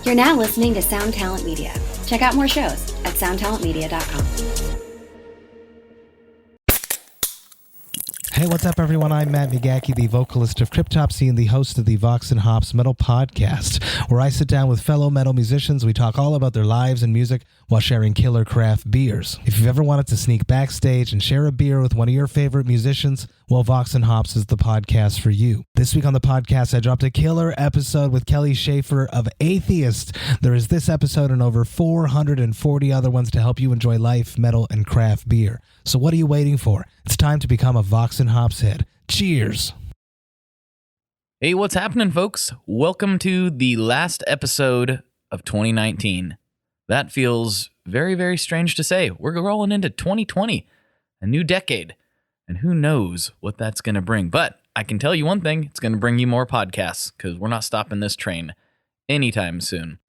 You're now listening to Sound Talent Media. Check out more shows at soundtalentmedia.com. Hey, what's up, everyone? I'm Matt McGackie, the vocalist of Cryptopsy and the host of the Vox and Hops Metal Podcast, where I sit down with fellow metal musicians. We talk all about their lives and music while sharing killer craft beers. If you've ever wanted to sneak backstage and share a beer with one of your favorite musicians, well, Vox and Hops is the podcast for you. This week on the podcast, I dropped a killer episode with Kelly Schaefer of Atheist. There is this episode and over 440 other ones to help you enjoy life, metal, and craft beer. So what are you waiting for? It's time to become a Vox and Hops head. Cheers! Hey, what's happening, folks? Welcome to the last episode of 2019. That feels very, very strange to say. We're rolling into 2020, a new decade, and who knows what that's going to bring. But I can tell you one thing, it's going to bring you more podcasts, because we're not stopping this train anytime soon.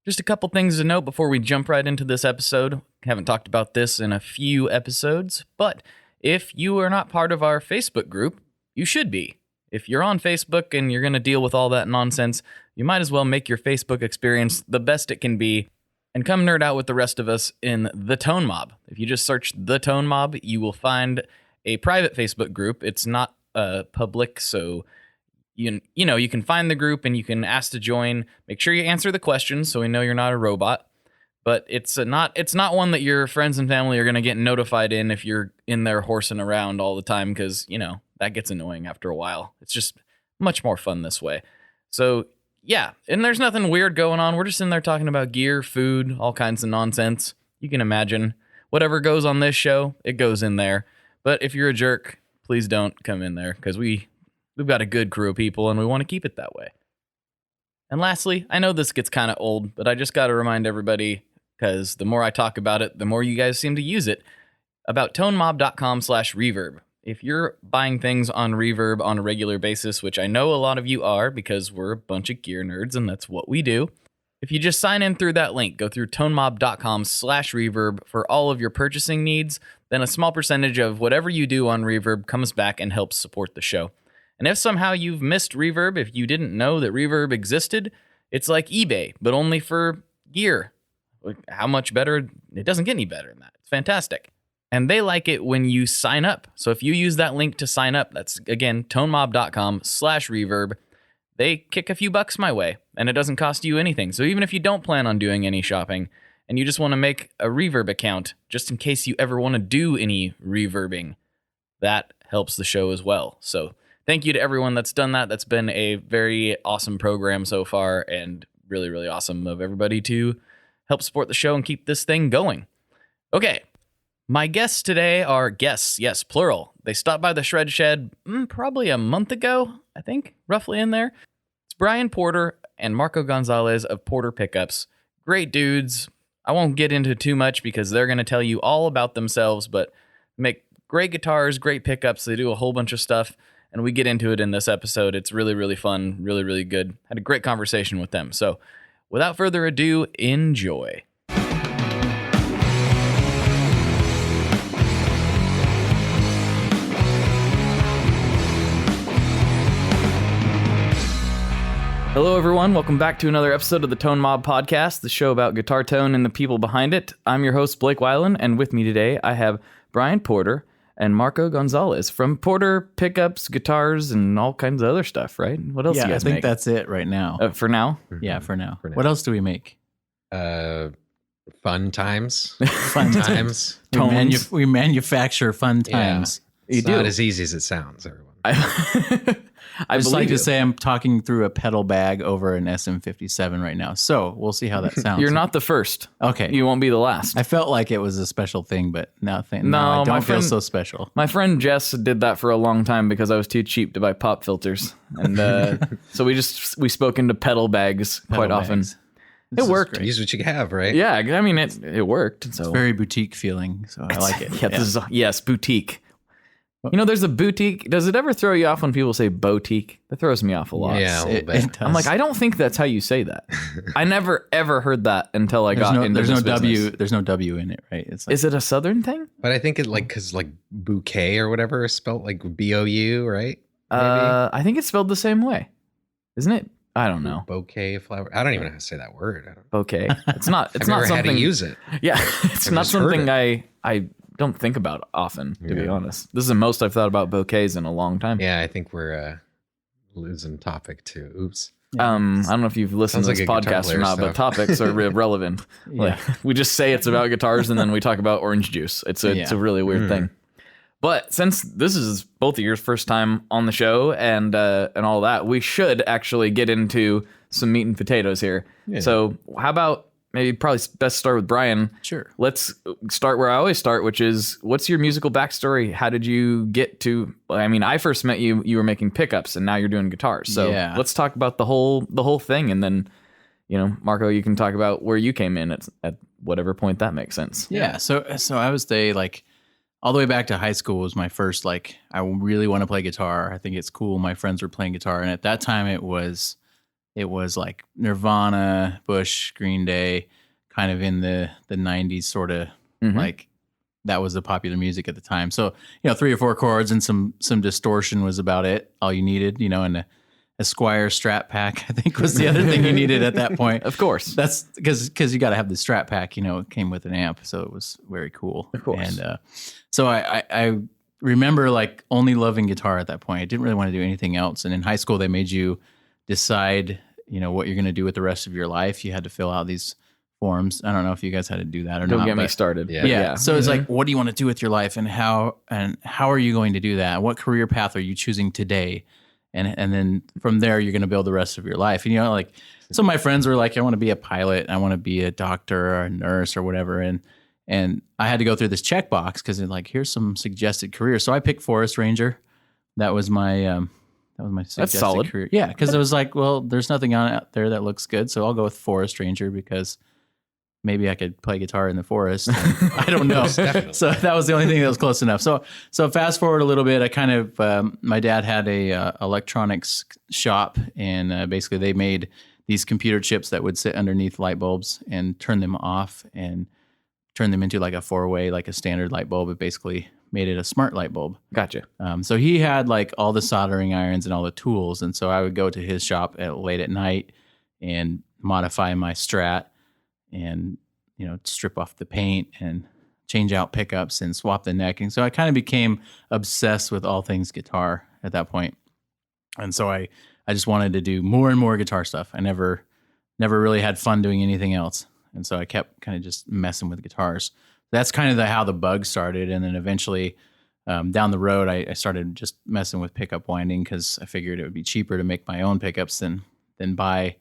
Just a couple things to note before we jump right into this episode. Haven't talked about this in a few episodes, but if you are not part of our Facebook group, you should be. If you're on Facebook and you're going to deal with all that nonsense, you might as well make your Facebook experience the best it can be and come nerd out with the rest of us in The Tone Mob. If you just search The Tone Mob, you will find a private Facebook group. It's not public, so you can find the group and you can ask to join. Make sure you answer the questions so we know you're not a robot. But it's not one that your friends and family are going to get notified in if you're in there horsing around all the time, because, that gets annoying after a while. It's just much more fun this way. So, yeah, and there's nothing weird going on. We're just in there talking about gear, food, all kinds of nonsense. You can imagine whatever goes on this show, it goes in there. But if you're a jerk, please don't come in there, because we've got a good crew of people and we want to keep it that way. And lastly, I know this gets kind of old, but I just got to remind everybody, because the more I talk about it, the more you guys seem to use it, about tonemob.com/reverb. If you're buying things on Reverb on a regular basis, which I know a lot of you are because we're a bunch of gear nerds and that's what we do, if you just sign in through that link, go through tonemob.com/reverb for all of your purchasing needs, then a small percentage of whatever you do on Reverb comes back and helps support the show. And if somehow you've missed Reverb, if you didn't know that Reverb existed, it's like eBay, but only for gear. How much better? It doesn't get any better than that. It's fantastic. And they like it when you sign up. So if you use that link to sign up, that's, again, tonemob.com/reverb. They kick a few bucks my way, and it doesn't cost you anything. So even if you don't plan on doing any shopping, and you just want to make a Reverb account, just in case you ever want to do any reverbing, that helps the show as well. So thank you to everyone that's done that. That's been a very awesome program so far, and really, really awesome of everybody to help support the show and keep this thing going. Okay, my guests today are guests, yes, plural. They stopped by the Shred Shed probably a month ago, I think, roughly in there. It's Brian Porter and Marco Gonzalez of Porter Pickups. Great dudes. I won't get into too much because they're going to tell you all about themselves, but make great guitars, great pickups. They do a whole bunch of stuff, and we get into it in this episode. It's really, really fun, really, really good. Had a great conversation with them. So without further ado, enjoy. Hello, everyone. Welcome back to another episode of the Tone Mob Podcast, the show about guitar tone and the people behind it. I'm your host, Blake Weiland, and with me today, I have Brian Porter and Marco Gonzalez from Porter Pickups, Guitars, and all kinds of other stuff, right? What else do you guys make? I think that's it right now. For now? Yeah, for now. What else do we make? Fun times. Fun times. We manufacture fun times. Yeah. It's not as easy as it sounds, everyone. I just like to say I'm talking through a pedal bag over an SM57 right now. So we'll see how that sounds. You're not the first. Okay. You won't be the last. I felt like it was a special thing, but now I don't feel so special. My friend Jess did that for a long time because I was too cheap to buy pop filters. And so we spoke into pedal bags quite often. It worked. Use what you have, right? Yeah, I mean, it worked. So it's very boutique feeling, so I like it. Yes, boutique. You know, there's a boutique. Does it ever throw you off when people say boutique? That throws me off a lot. Yeah, it does. I'm like, I don't think that's how you say that. I never ever heard that until I got into this business. There's no W in it, right? It's like, is it a Southern thing? But I think it because bouquet or whatever is spelled like BOU, right? Maybe? I think it's spelled the same way, isn't it? I don't know. Bouquet flower. I don't even know how to say that word. I don't. Bouquet. It's not. It's I've not never something. had to use it. Yeah, it's I've not just heard something it. I don't think about often, to be Yeah. honest. This is the most I've thought about bouquets in a long time. Yeah, I think we're losing topic too. Oops. I don't know if you've listened Sounds to this like a guitar podcast or player not, but stuff. topics are irrelevant. Like, we just say it's about guitars and then we talk about orange juice. It's a really weird thing. But since this is both of your first time on the show and all that, we should actually get into some meat and potatoes here. Yeah. So how about maybe probably best start with Brian. Sure. Let's start where I always start, which is what's your musical backstory? How did you get to? I mean, I first met you. You were making pickups, and now you're doing guitars. So let's talk about the whole thing, and then Marco, you can talk about where you came in at whatever point that makes sense. Yeah. So I was all the way back to high school was my first I really want to play guitar. I think it's cool. My friends were playing guitar, and at that time it was like Nirvana, Bush, Green Day, kind of in the 90s sort of like that was the popular music at the time. So, 3 or 4 chords and some distortion was about it. All you needed, and a Squire Strat Pack, I think was the other thing you needed at that point. Of course. That's because you got to have the Strat Pack, it came with an amp. So it was very cool. Of course. And so I remember only loving guitar at that point. I didn't really want to do anything else. And in high school, they made you decide, what you're going to do with the rest of your life. You had to fill out these forms. I don't know if you guys had to do that or not. Don't get me started. Yeah. So it's like, what do you want to do with your life, and how are you going to do that? What career path are you choosing today? And then from there, you're going to build the rest of your life. And some of my friends were like, I want to be a pilot, I want to be a doctor or a nurse or whatever. And I had to go through this checkbox because here's some suggested careers. So I picked forest ranger. That was my suggested solid career. Yeah, because it was like, well, there's nothing on out there that looks good, so I'll go with forest ranger because maybe I could play guitar in the forest. I don't know. So that was the only thing that was close enough. So fast forward a little bit, I kind of my dad had a electronics shop, and basically they made these computer chips that would sit underneath light bulbs and turn them off and turn them into like a 4-way, like a standard light bulb. It basically made it a smart light bulb. Gotcha. So he had all the soldering irons and all the tools. And so I would go to his shop late at night and modify my Strat and, strip off the paint and change out pickups and swap the necking. So I kind of became obsessed with all things guitar at that point. And so I just wanted to do more and more guitar stuff. I never really had fun doing anything else. And so I kept kind of just messing with guitars. That's kind of how the bug started. And then eventually down the road, I started just messing with pickup winding because I figured it would be cheaper to make my own pickups than buy,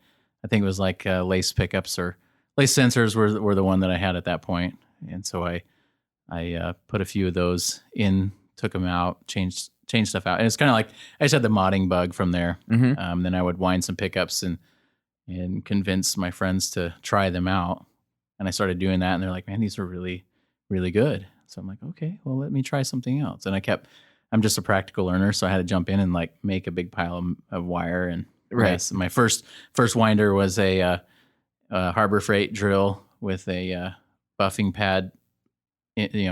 I think it was lace pickups or lace sensors were the one that I had at that point. And so I put a few of those in, took them out, changed stuff out. And it's kind of like I just had the modding bug from there. Then I would wind some pickups and convince my friends to try them out. And I started doing that, and they're like, man, these are really, really good. So I'm like, okay, well, let me try something else. And I'm just a practical learner, so I had to jump in and make a big pile of wire. And so my first winder was a Harbor Freight drill with a buffing pad,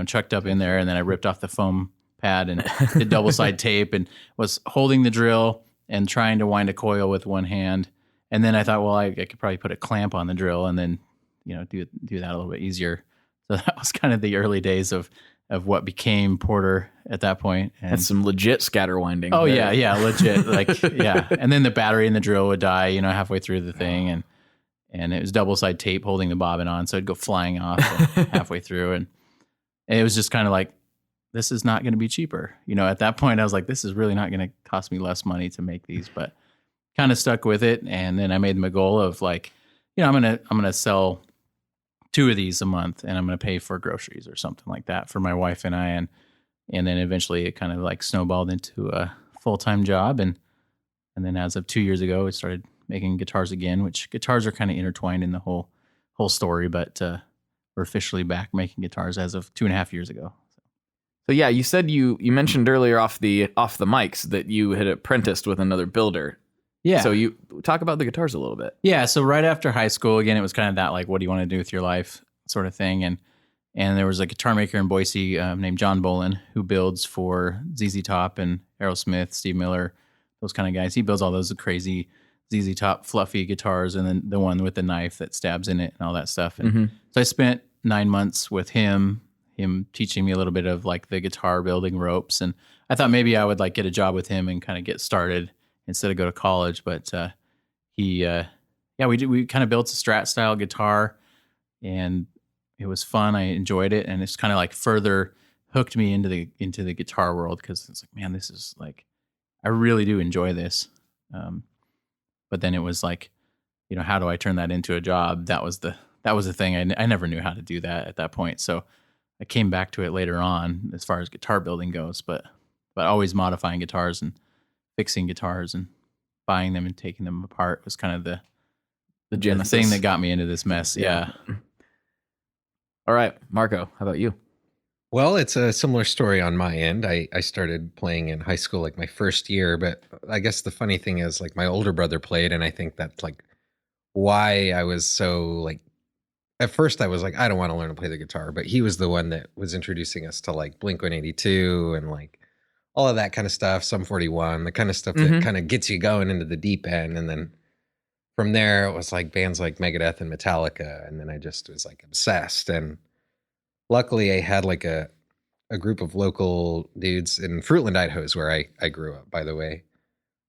chucked up in there. And then I ripped off the foam pad and did double side tape and was holding the drill and trying to wind a coil with one hand. And then I thought, well, I could probably put a clamp on the drill and then, do that a little bit easier. So that was kind of the early days of what became Porter at that point. And that's some legit scatter winding. Oh there. Yeah, legit. Yeah. And then the battery in the drill would die, halfway through the thing. And it was double side tape holding the bobbin on. So it'd go flying off halfway through. And it was just kind of like, this is not going to be cheaper. At that point I was like, this is really not going to cost me less money to make these, but kind of stuck with it. And then I made them a goal of I'm going to sell 2 of these a month, and I'm going to pay for groceries or something like that for my wife and I. And then eventually it kind of snowballed into a full-time job. And then as of 2 years ago, I started making guitars again, which guitars are kind of intertwined in the whole story, but we're officially back making guitars as of 2.5 years ago. So yeah, you said you mentioned earlier off the mics that you had apprenticed with another builder. Yeah. So you talk about the guitars a little bit. Yeah. So right after high school, again, it was kind of that what do you want to do with your life sort of thing. And there was a guitar maker in Boise named John Bolin who builds for ZZ Top and Aerosmith, Steve Miller, those kind of guys. He builds all those crazy ZZ Top fluffy guitars, and then the one with the knife that stabs in it and all that stuff. And so I spent 9 months with him teaching me a little bit of like the guitar building ropes. And I thought maybe I would like get a job with him and kind of get started instead of go to college. But we kind of built a Strat style guitar, and it was fun. I enjoyed it, and it's kind of like further hooked me into the guitar world, because it's like, man, this is like, I really do enjoy this. But then it was like, how do I turn that into a job? That was the thing. I never knew how to do that at that point. So I came back to it later on as far as guitar building goes, but always modifying guitars and fixing guitars and buying them and taking them apart was kind of the thing that got me into this mess. Yeah. All right, Marco, how about you? Well, it's a similar story on my end. I started playing in high school, like my first year, but I guess the funny thing is like my older brother played, and I think that's like why I was so like, at first I was like, I don't want to learn to play the guitar, but he was the one that was introducing us to like Blink-182 and like all of that kind of stuff, Sum 41, the kind of stuff that kind of gets you going into the deep end. And then from there, it was like bands like Megadeth and Metallica. And then I just was like obsessed. And luckily I had like a group of local dudes in Fruitland, Idaho, is where I grew up, by the way.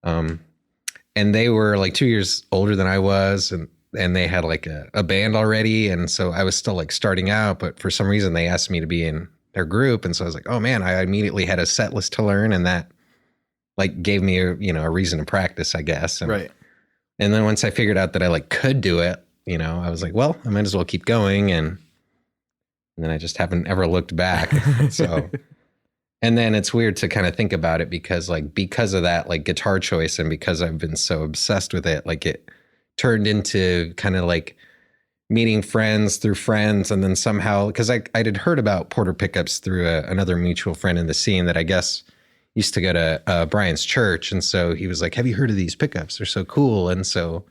And they were like 2 years older than I was. And they had like a band already. And so I was still like starting out, but for some reason they asked me to be in their group. And so I was like, oh man, I immediately had a set list to learn. And that like gave me a reason to practice, I guess. And, Right. And then once I figured out that I like could do it, I was like, well, I might as well keep going. And then I just haven't ever looked back. So, and then it's weird to kind of think about it because of that, like guitar choice, and because I've been so obsessed with it, like it turned into kind of like meeting friends through friends. And then somehow, because I had heard about Porter pickups through another mutual friend in the scene that I guess used to go to Brian's church. And so he was like, have you heard of these pickups? They're so cool. And so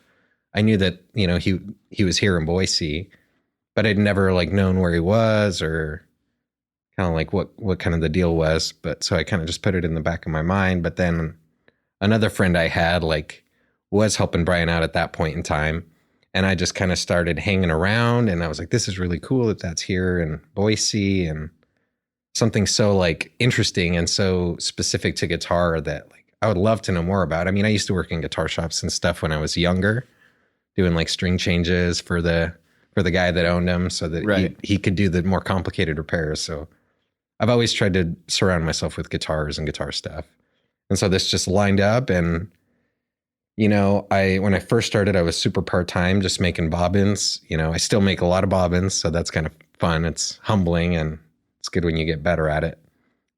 I knew that, he was here in Boise, but I'd never like known where he was or kind of like what kind of the deal was. But so I kind of just put it in the back of my mind. But then another friend I had like was helping Brian out at that point in time. And I just kind of started hanging around, and I was like, this is really cool that that's here in Boise, and something so like interesting and so specific to guitar that like I would love to know more about. I mean, I used to work in guitar shops and stuff when I was younger, doing like string changes for the guy that owned them so that he could do the more complicated repairs. So I've always tried to surround myself with guitars and guitar stuff. And so this just lined up, and when I first started, I was super part-time, just making bobbins. I still make a lot of bobbins, so that's kind of fun. It's humbling, and it's good when you get better at it.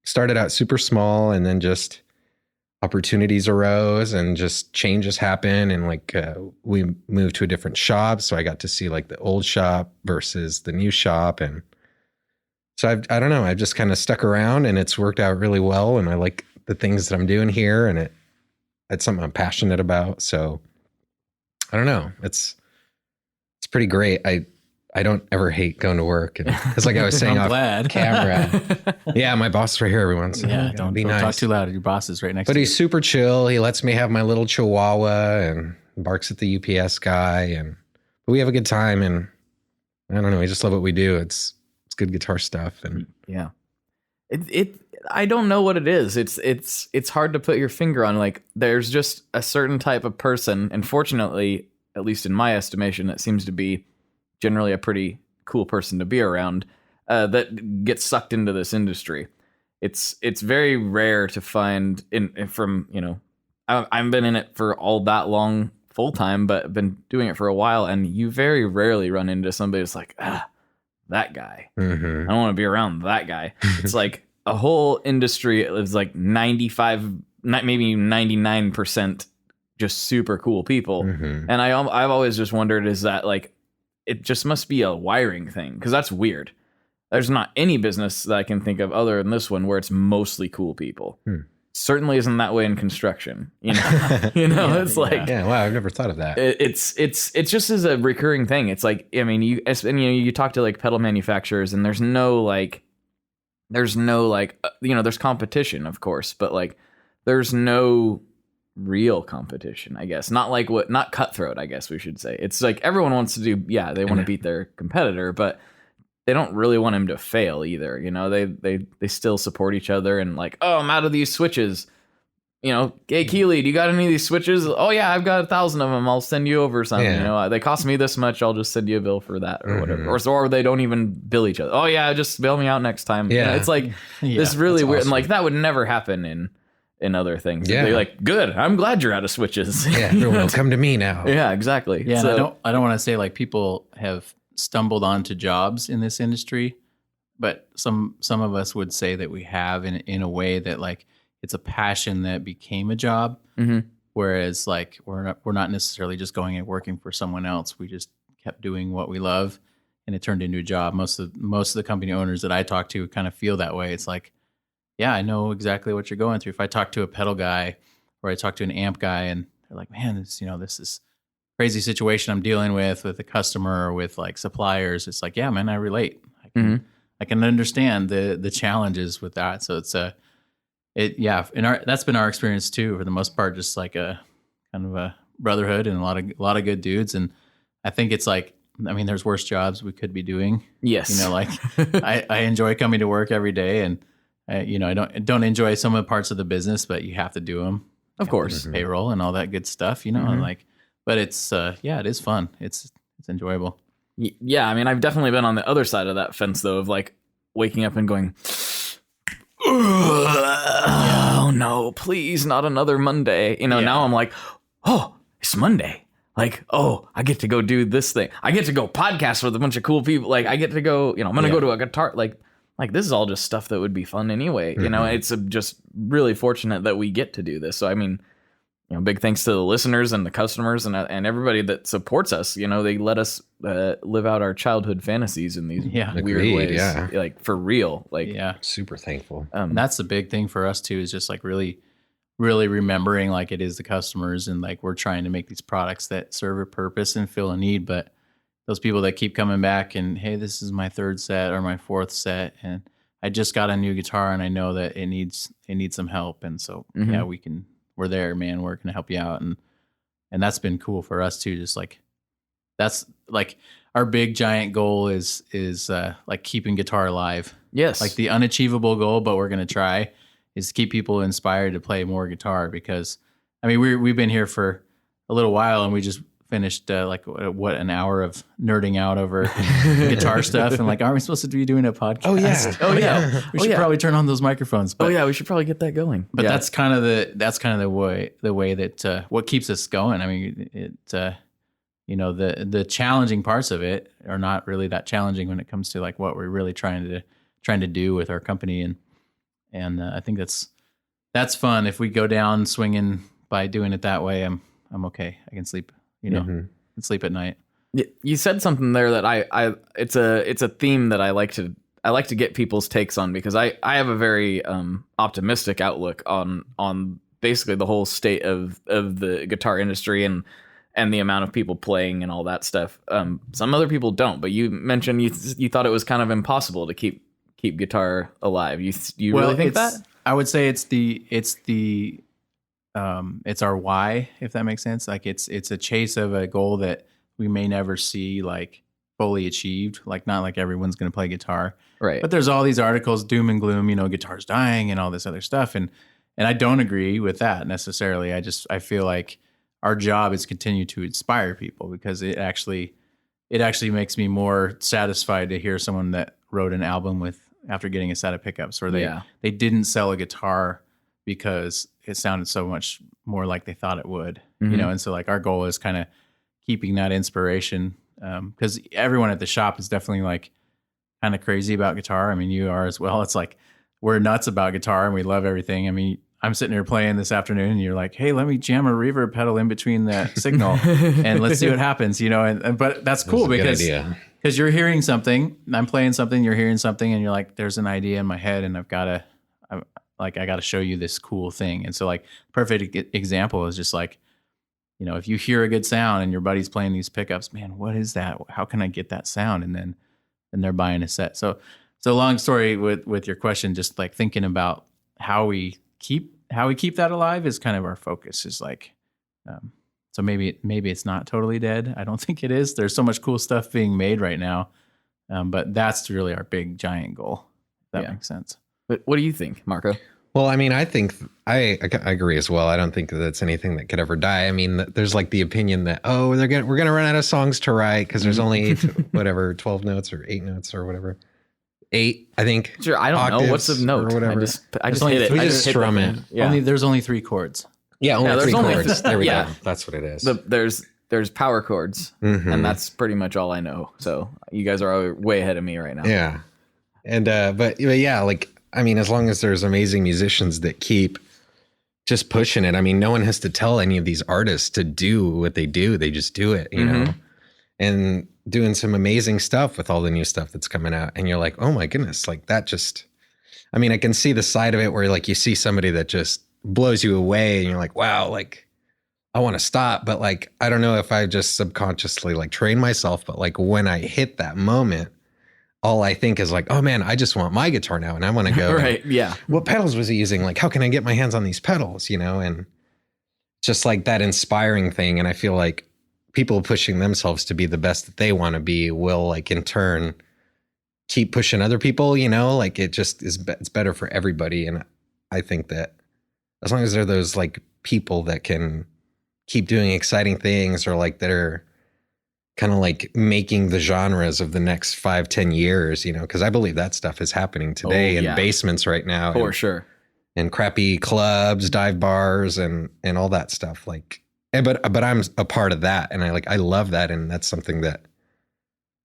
Started out super small, and then just opportunities arose and just changes happen. And like we moved to a different shop, so I got to see like the old shop versus the new shop. And so I don't know, I've just kind of stuck around, and it's worked out really well. And I like the things that I'm doing here, and it's something I'm passionate about. So I don't know. It's pretty great. I don't ever hate going to work. And it's like I was saying I'm off glad. camera. Yeah, my boss is right here, everyone. So Don't be nice. talk too loud. Your boss is right next But to you. he's super chill. He lets me have my little chihuahua and barks at the UPS guy. But we have a good time, and I don't know. We just love what we do. It's good guitar stuff. And Yeah. I don't know what it is. It's hard to put your finger on. Like, there's just a certain type of person, and fortunately, at least in my estimation, that seems to be generally a pretty cool person to be around, that gets sucked into this industry. It's very rare to find I've been in it for all that long full time, but been doing it for a while, and you very rarely run into somebody that's like, that guy. mm-hmm. I don't want to be around that guy. It's like a whole industry is like 95, maybe 99% just super cool people. Mm-hmm. And I've always just wondered, is that like, it just must be a wiring thing, because that's weird. There's not any business that I can think of other than this one where it's mostly cool people. Certainly isn't that way in construction. It's like, Yeah, wow, I've never thought of that. It's just as a recurring thing. It's like, I mean, you talk to like pedal manufacturers, and there's no competition, of course, but like there's no real competition, I guess. Not cutthroat, I guess we should say. It's like everyone wants to do, they want to beat their competitor, but they don't really want him to fail either. You know, they still support each other and like, oh, I'm out of these switches. You know, hey, Keely, do you got any of these switches? Oh, yeah, I've got 1,000 of them. I'll send you over something. Yeah. You know, they cost me this much. I'll just send you a bill for that or whatever. Or they don't even bill each other. Oh, yeah, just bail me out next time. Yeah. You know, it's like this really weird. And like that would never happen in other things. Yeah. They're like, good, I'm glad you're out of switches. Yeah, everyone will come to me now. Yeah, exactly. Yeah, So, and I don't want to say like people have stumbled onto jobs in this industry, but some of us would say that we have in a way that like it's a passion that became a job. mm-hmm. Whereas like we're not necessarily just going and working for someone else. We just kept doing what we love, and it turned into a job. Most of the company owners that I talk to kind of feel that way. It's like, yeah, I know exactly what you're going through. If I talk to a pedal guy or I talk to an amp guy, and they're like, man, this is crazy situation I'm dealing with a customer or with like suppliers. It's like, yeah, man, I relate. I can understand the challenges with that. So it's that's been our experience too, for the most part, just like a kind of a brotherhood and a lot of good dudes. And I think it's like, I mean, there's worse jobs we could be doing. Yes. You know, like I enjoy coming to work every day, and I don't enjoy some of the parts of the business, but you have to do them. Of course. Payroll and all that good stuff, and like, but it's, it is fun. It's enjoyable. Yeah, I mean, I've definitely been on the other side of that fence, though, of like waking up and going, oh no, please, not another Monday. Now I'm like, oh, it's Monday. Like, oh, I get to go do this thing. I get to go podcast with a bunch of cool people. Like, I get to go, I'm going to go to a guitar. Like this is all just stuff that would be fun anyway. It's just really fortunate that we get to do this. So, I mean, big thanks to the listeners and the customers and everybody that supports us. They let us live out our childhood fantasies in these weird ways. Yeah. Like, for real. Like, Super thankful. And that's the big thing for us too, is just like really, really remembering like it is the customers, and like we're trying to make these products that serve a purpose and fill a need. But those people that keep coming back and, hey, this is my third set or my fourth set, and I just got a new guitar and I know that it needs some help. And so, we're there, man. We're going to help you out. And that's been cool for us too. Just like, that's like our big giant goal is like keeping guitar alive. Yes. Like the unachievable goal, but we're going to try, is to keep people inspired to play more guitar. Because I mean, we've been here for a little while, and we just finished an hour of nerding out over guitar stuff, and like, aren't we supposed to be doing a podcast? Oh yeah. We should probably turn on those microphones. But, we should probably get that going. But that's kind of the way that what keeps us going. I mean, the challenging parts of it are not really that challenging when it comes to like what we're really trying to do with our company, and I think that's fun. If we go down swinging by doing it that way, I'm okay. I can sleep. And sleep at night. You said something there that it's a theme that I like to get people's takes on, because I have a very optimistic outlook on basically the whole state of the guitar industry and the amount of people playing and all that stuff. Some other people don't, but you mentioned you thought it was kind of impossible to keep guitar alive. You really think that? I would say it's our why, if that makes sense. Like it's a chase of a goal that we may never see like fully achieved. Like, not like everyone's going to play guitar, right? But there's all these articles, doom and gloom, guitar's dying and all this other stuff. And I don't agree with that necessarily. I feel like our job is to continue to inspire people, because it actually makes me more satisfied to hear someone that wrote an album after getting a set of pickups, or they didn't sell a guitar because it sounded so much more like they thought it would, and so like our goal is kind of keeping that inspiration, because everyone at the shop is definitely like kind of crazy about guitar. I mean, you are as well. It's like we're nuts about guitar and we love everything. I mean, I'm sitting here playing this afternoon and you're like, hey, let me jam a reverb pedal in between that signal and let's see what happens, but that's cool, because you're hearing something, I'm playing something, you're hearing something, and you're like, there's an idea in my head and I got to show you this cool thing. And so like perfect example is just like, if you hear a good sound and your buddy's playing these pickups, man, what is that? How can I get that sound? And then they're buying a set. So long story with your question, just like thinking about how we keep how we keep that alive is kind of our focus. Is like, so maybe it's not totally dead. I don't think it is. There's so much cool stuff being made right now, but that's really our big giant goal. If that makes sense. But what do you think, Marco? Well, I mean, I think I agree as well. I don't think that that's anything that could ever die. I mean, there's like the opinion that, we're gonna run out of songs to write because there's only 12 notes or 8 notes or whatever. 8, I think. Sure, I don't know what's the note. Or whatever. I just hit it. We just strum it. Yeah. There's only 3 chords. Yeah, only there's 3 only chords. There we go. That's what it is. There's power chords, and that's pretty much all I know. So you guys are way ahead of me right now. Yeah, and but yeah, like I mean, as long as there's amazing musicians that keep just pushing it. I mean, no one has to tell any of these artists to do what they do. They just do it, you know, and doing some amazing stuff with all the new stuff that's coming out. And you're like, oh my goodness, like that just, I mean, I can see the side of it where like you see somebody that just blows you away and you're like, wow, like I want to stop. But like, I don't know if I just subconsciously like train myself, but like when I hit that moment, all I think is like, oh man, I just want my guitar now. And I want to go. Right. Yeah. What pedals was he using? Like, how can I get my hands on these pedals? You know, and just like that inspiring thing. And I feel like people pushing themselves to be the best that they want to be will like in turn keep pushing other people, you know, like it just is, it's better for everybody. And I think that as long as they're those like people that can keep doing exciting things or like that are kind of like making the genres of the next 5-10 years, you know, because I believe that stuff is happening today in basements right now. For sure. And crappy clubs, dive bars and all that stuff. Like, but I'm a part of that. And I love that. And that's something that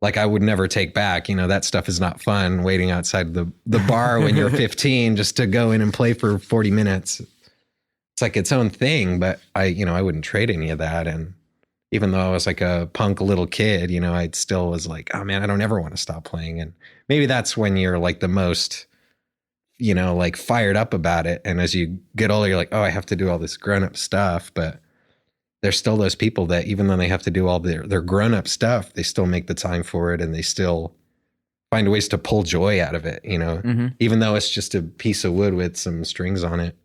like I would never take back. You know, that stuff is not fun waiting outside the bar when you're 15 just to go in and play for 40 minutes. It's like its own thing, but I wouldn't trade any of that. And even though I was like a punk little kid, you know, I still was like, oh man, I don't ever want to stop playing. And maybe that's when you're like the most, you know, like fired up about it. And as you get older, you're like, oh, I have to do all this grown up stuff. But there's still those people that even though they have to do all their grown up stuff, they still make the time for it and they still find ways to pull joy out of it, you know, even though it's just a piece of wood with some strings on it,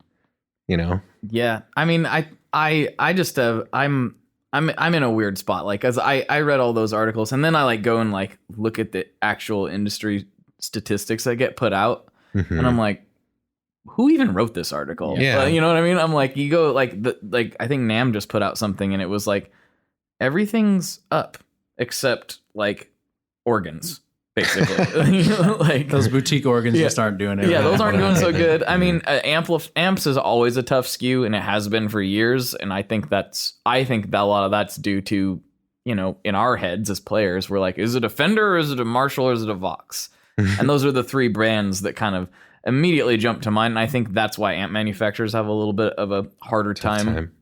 you know? Yeah. I mean, I just I'm in a weird spot. Like, as I read all those articles and then I like go and like look at the actual industry statistics that get put out. And I'm like, who even wrote this article? Yeah. You know what I mean? I'm like, you go like I think NAMM just put out something and it was like, everything's up except like organs, basically. You know, like those boutique organs just aren't doing it. Yeah, right. those aren't doing so good. I mean, amps is always a tough skew, and it has been for years. And I think that a lot of that's due to, you know, in our heads as players, we're like, is it a Fender or is it a Marshall or is it a Vox? And those are the 3 brands that kind of immediately jump to mind. And I think that's why amp manufacturers have a little bit of a harder time.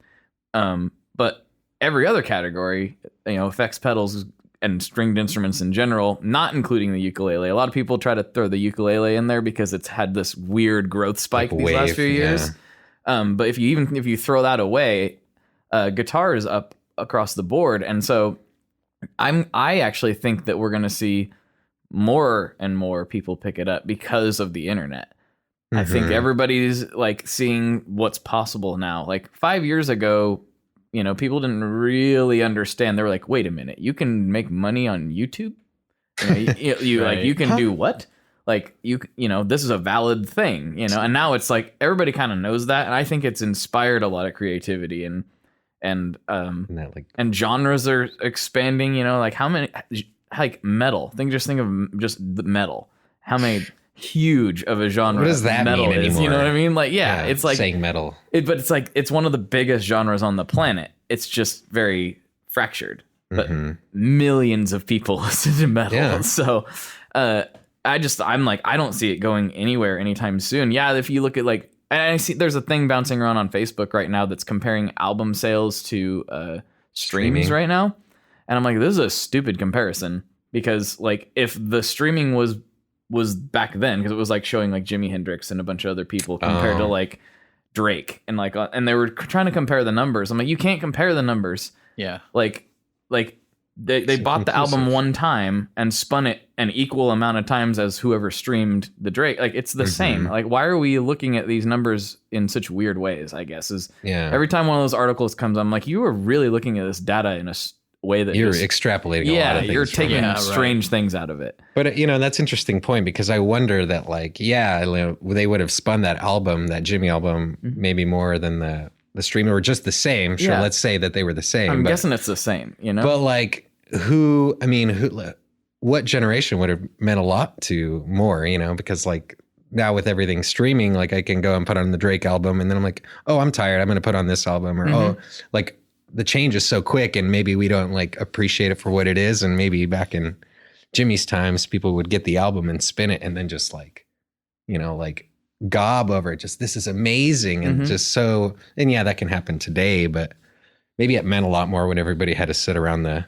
But every other category, you know, effects, pedals, and stringed instruments in general, not including the ukulele. A lot of people try to throw the ukulele in there because it's had this weird growth spike these last few years. But if you throw that away, guitar is up across the board. And so I actually think that we're going to see more and more people pick it up because of the internet. I think everybody's like seeing what's possible now. Like 5 years ago, you know, people didn't really understand. They were like, wait a minute, you can make money on YouTube? You know, like you can do what? Like you know, this is a valid thing, you know, and now it's like everybody kind of knows that. And I think it's inspired a lot of creativity and genres are expanding, you know, like how many, like metal, think of the metal. How many huge of a genre what does that metal mean is, anymore? you know what I mean? Like, yeah, it's like saying metal. But it's like, it's one of the biggest genres on the planet. It's just very fractured, but millions of people listen to metal. Yeah. So, I'm like, I don't see it going anywhere anytime soon. Yeah. If you look at like, and I see there's a thing bouncing around on Facebook right now that's comparing album sales to streams right now. And I'm like, this is a stupid comparison because like if the streaming was back then, because it was like showing like Jimi Hendrix and a bunch of other people compared to like Drake and like and they were trying to compare the numbers. I'm like, you can't compare the numbers. Yeah. Like they bought the album one time and spun it an equal amount of times as whoever streamed the Drake. Like, it's the same. Like, why are we looking at these numbers in such weird ways, I guess, is every time one of those articles comes, I'm like, you are really looking at this data in a way that you're extrapolating a lot of things. You're taking strange things out of it. But, that's an interesting point, because I wonder that, like, they would have spun that album, that Jimmy album, maybe more than the streamer, or just the same. Sure, let's say that they were the same. I'm guessing it's the same, But, like, what generation would have meant a lot to more, because, like, now with everything streaming, like, I can go and put on the Drake album, and then I'm like, oh, I'm tired, I'm going to put on this album, or, oh, like, the change is so quick, and maybe we don't, like, appreciate it for what it is. And maybe back in Jimmy's times, people would get the album and spin it and then just, like, like, gob over it. Just, this is amazing. And just so, and that can happen today, but maybe it meant a lot more when everybody had to sit around the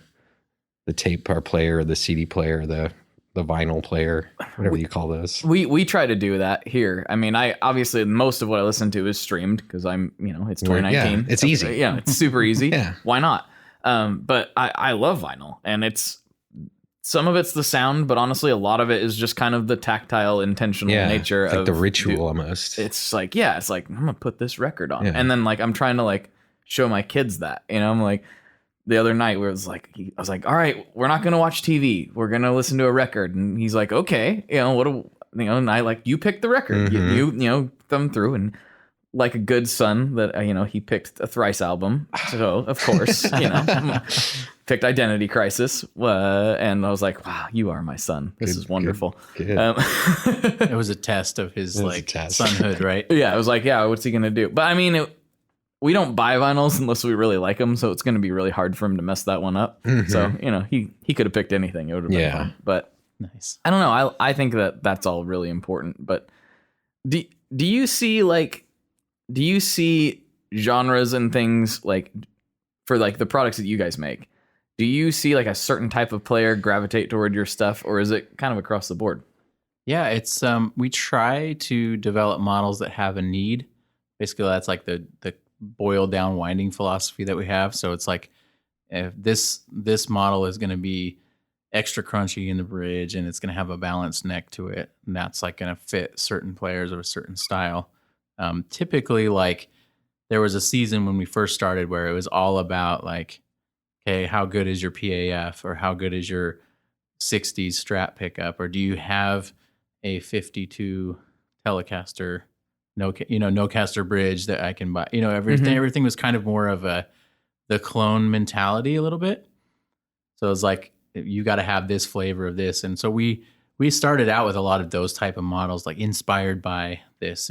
tape player, or the CD player, the vinyl player, whatever you call those. We try to do that here. I mean, I obviously, most of what I listen to is streamed, because I'm, it's 2019. Yeah, it's easy. Yeah, it's super easy. Yeah. Why not? But I love vinyl, and some of it's the sound, but honestly, a lot of it is just kind of the tactile, intentional nature of the ritual almost. It's like, I'm gonna put this record on, and then, like, I'm trying to, like, show my kids that, I'm like, the other night where I was like, all right, we're not gonna watch TV, we're gonna listen to a record, and he's like, okay, and I, like, you picked the record, you thumb through, and like a good son that he picked a Thrice album, so of course picked Identity Crisis, and I was like, wow, you are my son. This is wonderful. Good. It was a test of his sonhood, right? Yeah, I was like, what's he gonna do? But I mean, we don't buy vinyls unless we really like them, so it's going to be really hard for him to mess that one up. So, he could have picked anything. It would have been fun. But nice. I don't know. I think that's all really important. But do you see genres and things, like, for, like, the products that you guys make? Do you see, like, a certain type of player gravitate toward your stuff, or is it kind of across the board? Yeah, it's we try to develop models that have a need. Basically, that's like the boiled down winding philosophy that we have. So it's like, if this model is going to be extra crunchy in the bridge, and it's going to have a balanced neck to it, and that's, like, going to fit certain players of a certain style. Typically, like, there was a season when we first started where it was all about, like, okay, how good is your PAF, or how good is your 60s Strat pickup, or do you have a 52 Telecaster no caster bridge that I can buy? Everything was kind of more of the clone mentality a little bit. So it's like, you got to have this flavor of this. And so we started out with a lot of those type of models, like inspired by this,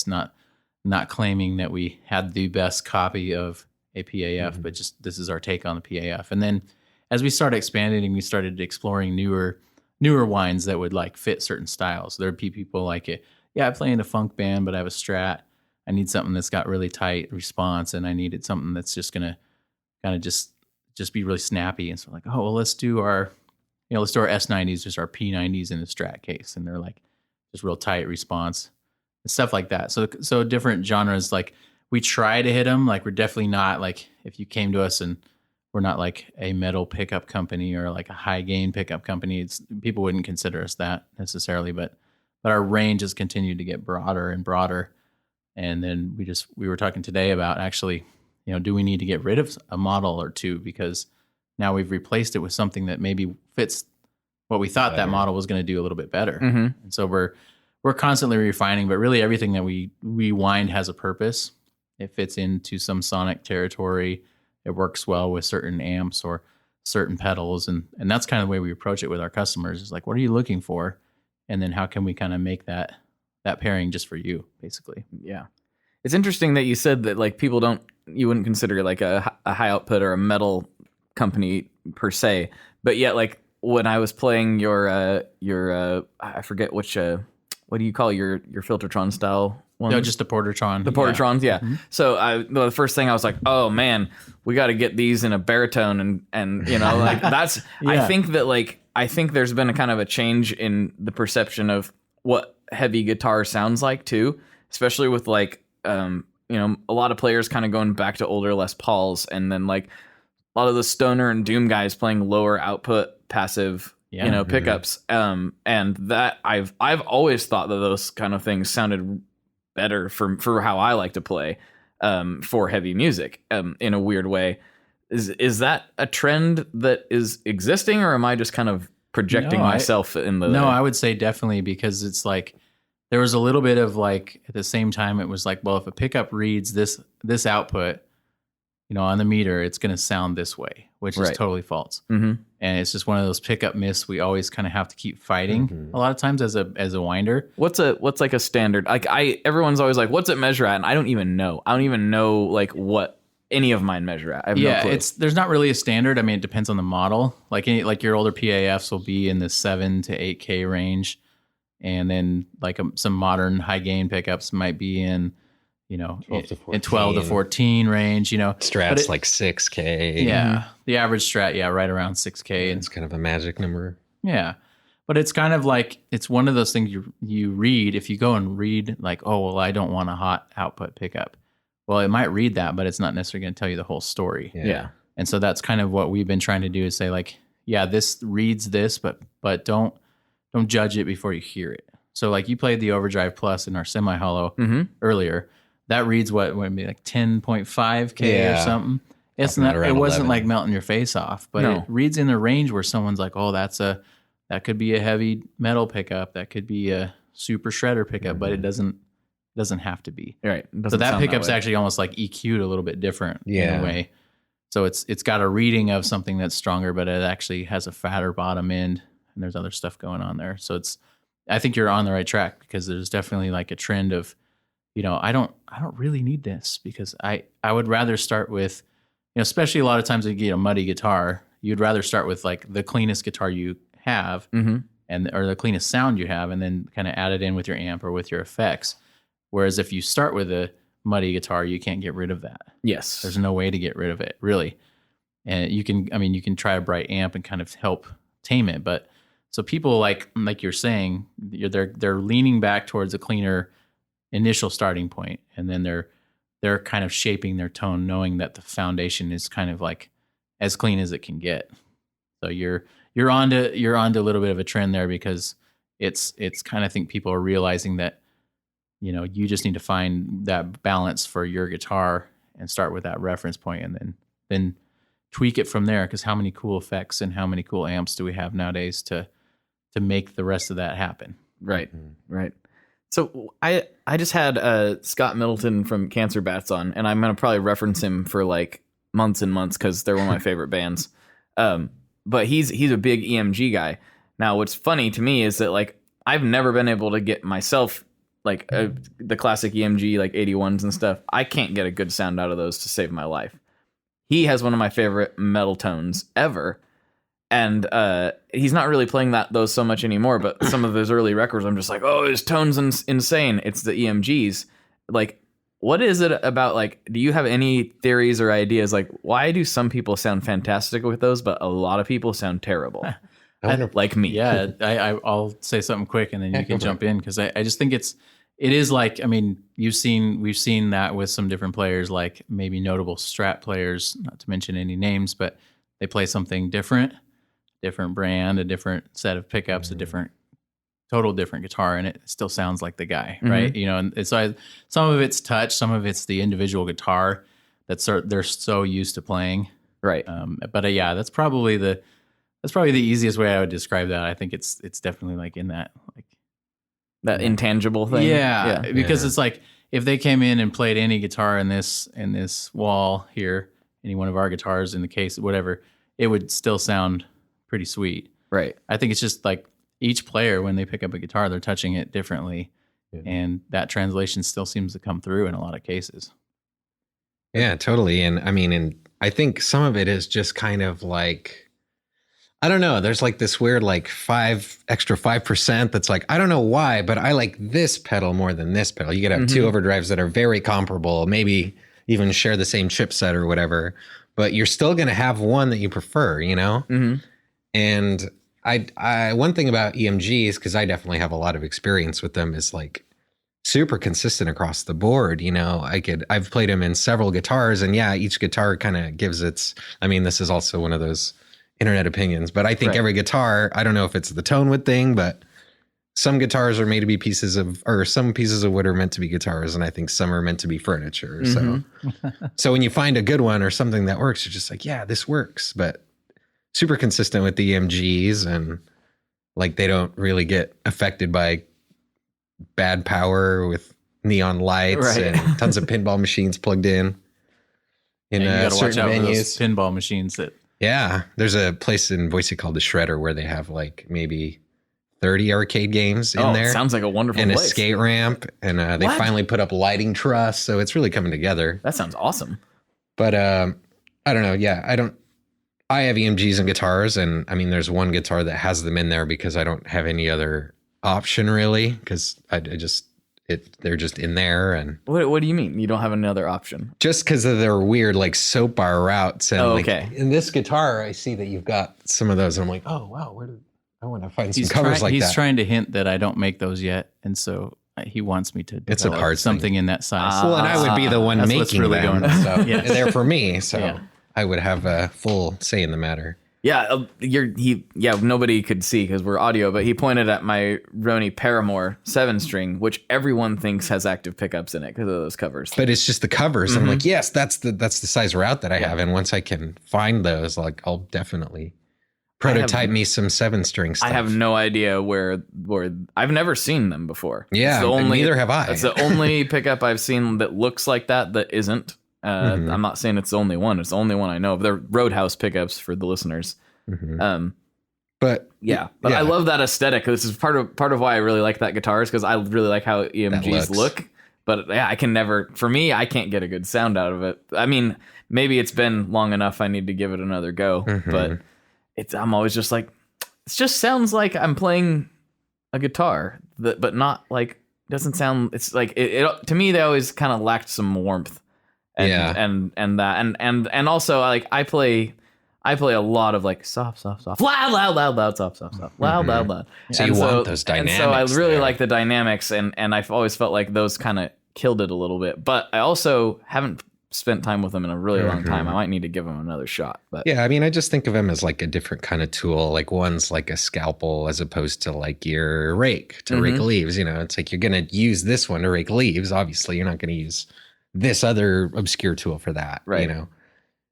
not claiming that we had the best copy of a PAF, but just, this is our take on the PAF. And then as we started expanding, we started exploring newer wines that would, like, fit certain styles. There'd be people like it. Yeah, I play in a funk band, but I have a Strat. I need something that's got really tight response, and I needed something that's just gonna kind of just be really snappy. And so, like, oh, well, let's do our S90s, just our P90s in the Strat case, and they're, like, just real tight response and stuff like that. So different genres, like, we try to hit them. Like, we're definitely not, like, if you came to us, and we're not like a metal pickup company or like a high gain pickup company. People wouldn't consider us that necessarily, but our range has continued to get broader and broader. And then we were talking today about, actually, do we need to get rid of a model or two, because now we've replaced it with something that maybe fits what we thought that model was going to do a little bit better. And so we're constantly refining, but really everything that we wind has a purpose. It fits into some sonic territory. It works well with certain amps or certain pedals. And that's kind of the way we approach it with our customers. It's like, what are you looking for? And then how can we kind of make that pairing just for you, basically? Yeah. It's interesting that you said that, like, you wouldn't consider, like, a high output or a metal company per se, but yet, like, when I was playing your I forget which what do you call your Filtertron style one? No, just the Portertron. The Portertrons, yeah. Mm-hmm. So the first thing I was like, oh man, we got to get these in a baritone, and like, that's yeah. I think there's been a kind of a change in the perception of what heavy guitar sounds like too, especially with, like, a lot of players kind of going back to older Les Pauls, and then, like, lot of the stoner and doom guys playing lower output passive, pickups. And that I've always thought that those kind of things sounded better for how I like to play for heavy music in a weird way. Is that a trend that is existing, or am I just kind of projecting myself in the... No, I would say definitely, because it's like there was a little bit of like at the same time it was like, well, if a pickup reads this output, on the meter, it's going to sound this way, which is totally false. And it's just one of those pickup myths we always kind of have to keep fighting a lot of times as a winder. What's like a standard? Like everyone's always like, what's it measure at? And I don't even know. Like what any of mine measure at. I have no clue. There's not really a standard. I mean, it depends on the model. Like your older PAFs will be in the 7 to 8K range, and then like some modern high gain pickups might be in 12 to 14 range. Strat's like 6K. Yeah, the average Strat, right around 6K. It's kind of a magic number. Yeah, but it's kind of like it's one of those things you read. If you go and read like, oh well, I don't want a hot output pickup. Well, it might read that, but it's not necessarily going to tell you the whole story. Yeah. And so that's kind of what we've been trying to do is say like, yeah, this reads this, but don't judge it before you hear it. So like you played the Overdrive Plus in our semi-hollow earlier. That reads what would be like 10.5K or something. It's not. It wasn't 11. Like melting your face off, but it reads in the range where someone's like, oh, that could be a heavy metal pickup. That could be a super shredder pickup, but it doesn't have to be. Right. So that pickup's actually almost like EQ'd a little bit different in a way. So it's got a reading of something that's stronger, but it actually has a fatter bottom end, and there's other stuff going on there. So I think you're on the right track, because there's definitely like a trend of, I don't really need this, because I would rather start with, especially a lot of times when you get a muddy guitar, you'd rather start with like the cleanest guitar you have or the cleanest sound you have, and then kind of add it in with your amp or with your effects. Whereas if you start with a muddy guitar, you can't get rid of that. Yes. There's no way to get rid of it, really. And you can try a bright amp and kind of help tame it. But so people like you're saying, they're leaning back towards a cleaner initial starting point, and then they're kind of shaping their tone, knowing that the foundation is kind of like as clean as it can get. So you're onto a little bit of a trend there, because it's kind of, I think people are realizing that you just need to find that balance for your guitar and start with that reference point, and then tweak it from there. Because how many cool effects and how many cool amps do we have nowadays to make the rest of that happen? Right. So I just had Scott Middleton from Cancer Bats on, and I'm going to probably reference him for like months and months, because they're one of my favorite bands. But he's a big EMG guy. Now, what's funny to me is that like I've never been able to get myself like the classic EMG like 81s and stuff. I can't get a good sound out of those to save my life. He has one of my favorite metal tones ever. And he's not really playing those so much anymore, but some of those early records, I'm just like, oh, his tone's insane. It's the EMGs. Like, what is it about, like, do you have any theories or ideas? Like, why do some people sound fantastic with those, but a lot of people sound terrible? Like me. Yeah, I'll say something quick, and then you can jump in, because I just think it is like, I mean, we've seen that with some different players, like maybe notable Strat players, not to mention any names, but they play something different brand, a different set of pickups, a total different guitar, and it still sounds like the guy, right? And so some of it's touch, some of it's the individual guitar they're so used to playing, right? But yeah, that's probably the easiest way I would describe that. I think it's definitely like in that like that intangible thing. Yeah. Because it's like if they came in and played any guitar in this wall here, any one of our guitars in the case, whatever, it would still sound pretty sweet. Right. I think it's just like each player, when they pick up a guitar, they're touching it differently. Yeah. And that translation still seems to come through in a lot of cases. Yeah, totally. And I think some of it is just kind of like, I don't know. There's like this weird like 5% that's like, I don't know why, but I like this pedal more than this pedal. You could have two overdrives that are very comparable, maybe even share the same chipset or whatever, but you're still going to have one that you prefer, And I one thing about EMGs, because I definitely have a lot of experience with them, is like super consistent across the board. I've played him in several guitars, and yeah, each guitar kind of gives its, I mean, this is also one of those internet opinions, but I think every guitar, I don't know if it's the tone wood thing, but some guitars are made to be some pieces of wood are meant to be guitars, and I think some are meant to be furniture. So when you find a good one or something that works, you're just like, yeah, this works. But super consistent with the EMGs, and like they don't really get affected by bad power with neon lights and tons of pinball machines plugged in. You gotta watch out venues. for those pinball machines that. Yeah, there's a place in Boise called the Shredder where they have like maybe 30 arcade games in there. Sounds like a wonderful and place. A skate ramp, and they finally put up lighting truss, so it's really coming together. That sounds awesome. But I don't know. Yeah, I have EMGs and guitars, and I mean, there's one guitar that has them in there because I don't have any other option really, because they're just in there. And what do you mean you don't have another option? Just because of their weird like soap bar routes. And okay. In this guitar, I see that you've got some of those. And I'm like, oh wow, I want to find some covers like that. He's trying to hint that I don't make those yet, and so he wants me to develop something in that size. Well, and I would be the one making really them, going on. so Yes. they're for me. So I would have a full say in the matter. Yeah, nobody could see because we're audio, but he pointed at my Roni Paramore 7-string, which everyone thinks has active pickups in it because of those covers. But it's just the covers. I'm like, yes, that's the size route that I have. And once I can find those, like I'll definitely prototype me some 7-string stuff. I have no idea where I've never seen them before. Yeah, neither have I. It's the only pickup I've seen that looks like that isn't. I'm not saying it's the only one. It's the only one I know of. They're Roadhouse pickups for the listeners. But I love that aesthetic. This is part of why I really like that guitar, is because I really like how EMGs look. But yeah, I can't get a good sound out of it. I mean, maybe it's been long enough. I need to give it another go. But I'm always just like, it just sounds like I'm playing a guitar, but not like, doesn't sound. It's like it to me. They always kind of lacked some warmth. And also like I play a lot of like soft, loud, soft, loud. So you want those dynamics. And so I really like the dynamics, and I've always felt like those kind of killed it a little bit. But I also haven't spent time with them in a really long time. I might need to give them another shot. But yeah, I mean, I just think of them as like a different kind of tool. Like one's like a scalpel as opposed to like your rake to rake leaves. It's like you're going to use this one to rake leaves. Obviously, you're not going to use this other obscure tool for that, right?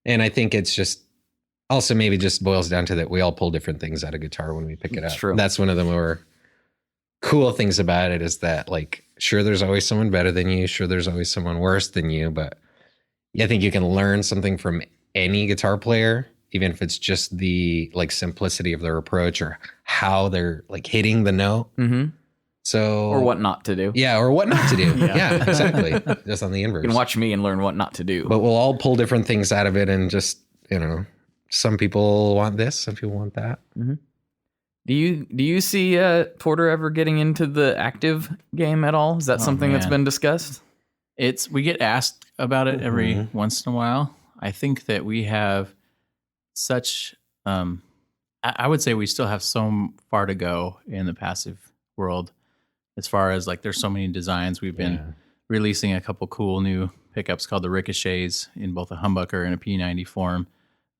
And I think it's just also maybe just boils down to that we all pull different things out of guitar when we pick it up. True. That's one of the more cool things about it, is that like, sure, there's always someone better than you. Sure, there's always someone worse than you, but I think you can learn something from any guitar player, even if it's just the like simplicity of their approach or how they're like hitting the note. So, or what not to do. Yeah, or what not to do. Yeah, exactly. Just on the inverse. You can watch me and learn what not to do. But we'll all pull different things out of it, and just, some people want this, some people want that. Do you see Porter ever getting into the active game at all? Is that something that's been discussed? We get asked about it every once in a while. I think that we have such, I would say we still have so far to go in the passive world. As far as like, there's so many designs. We've been releasing a couple cool new pickups called the Ricochets in both a humbucker and a P90 form.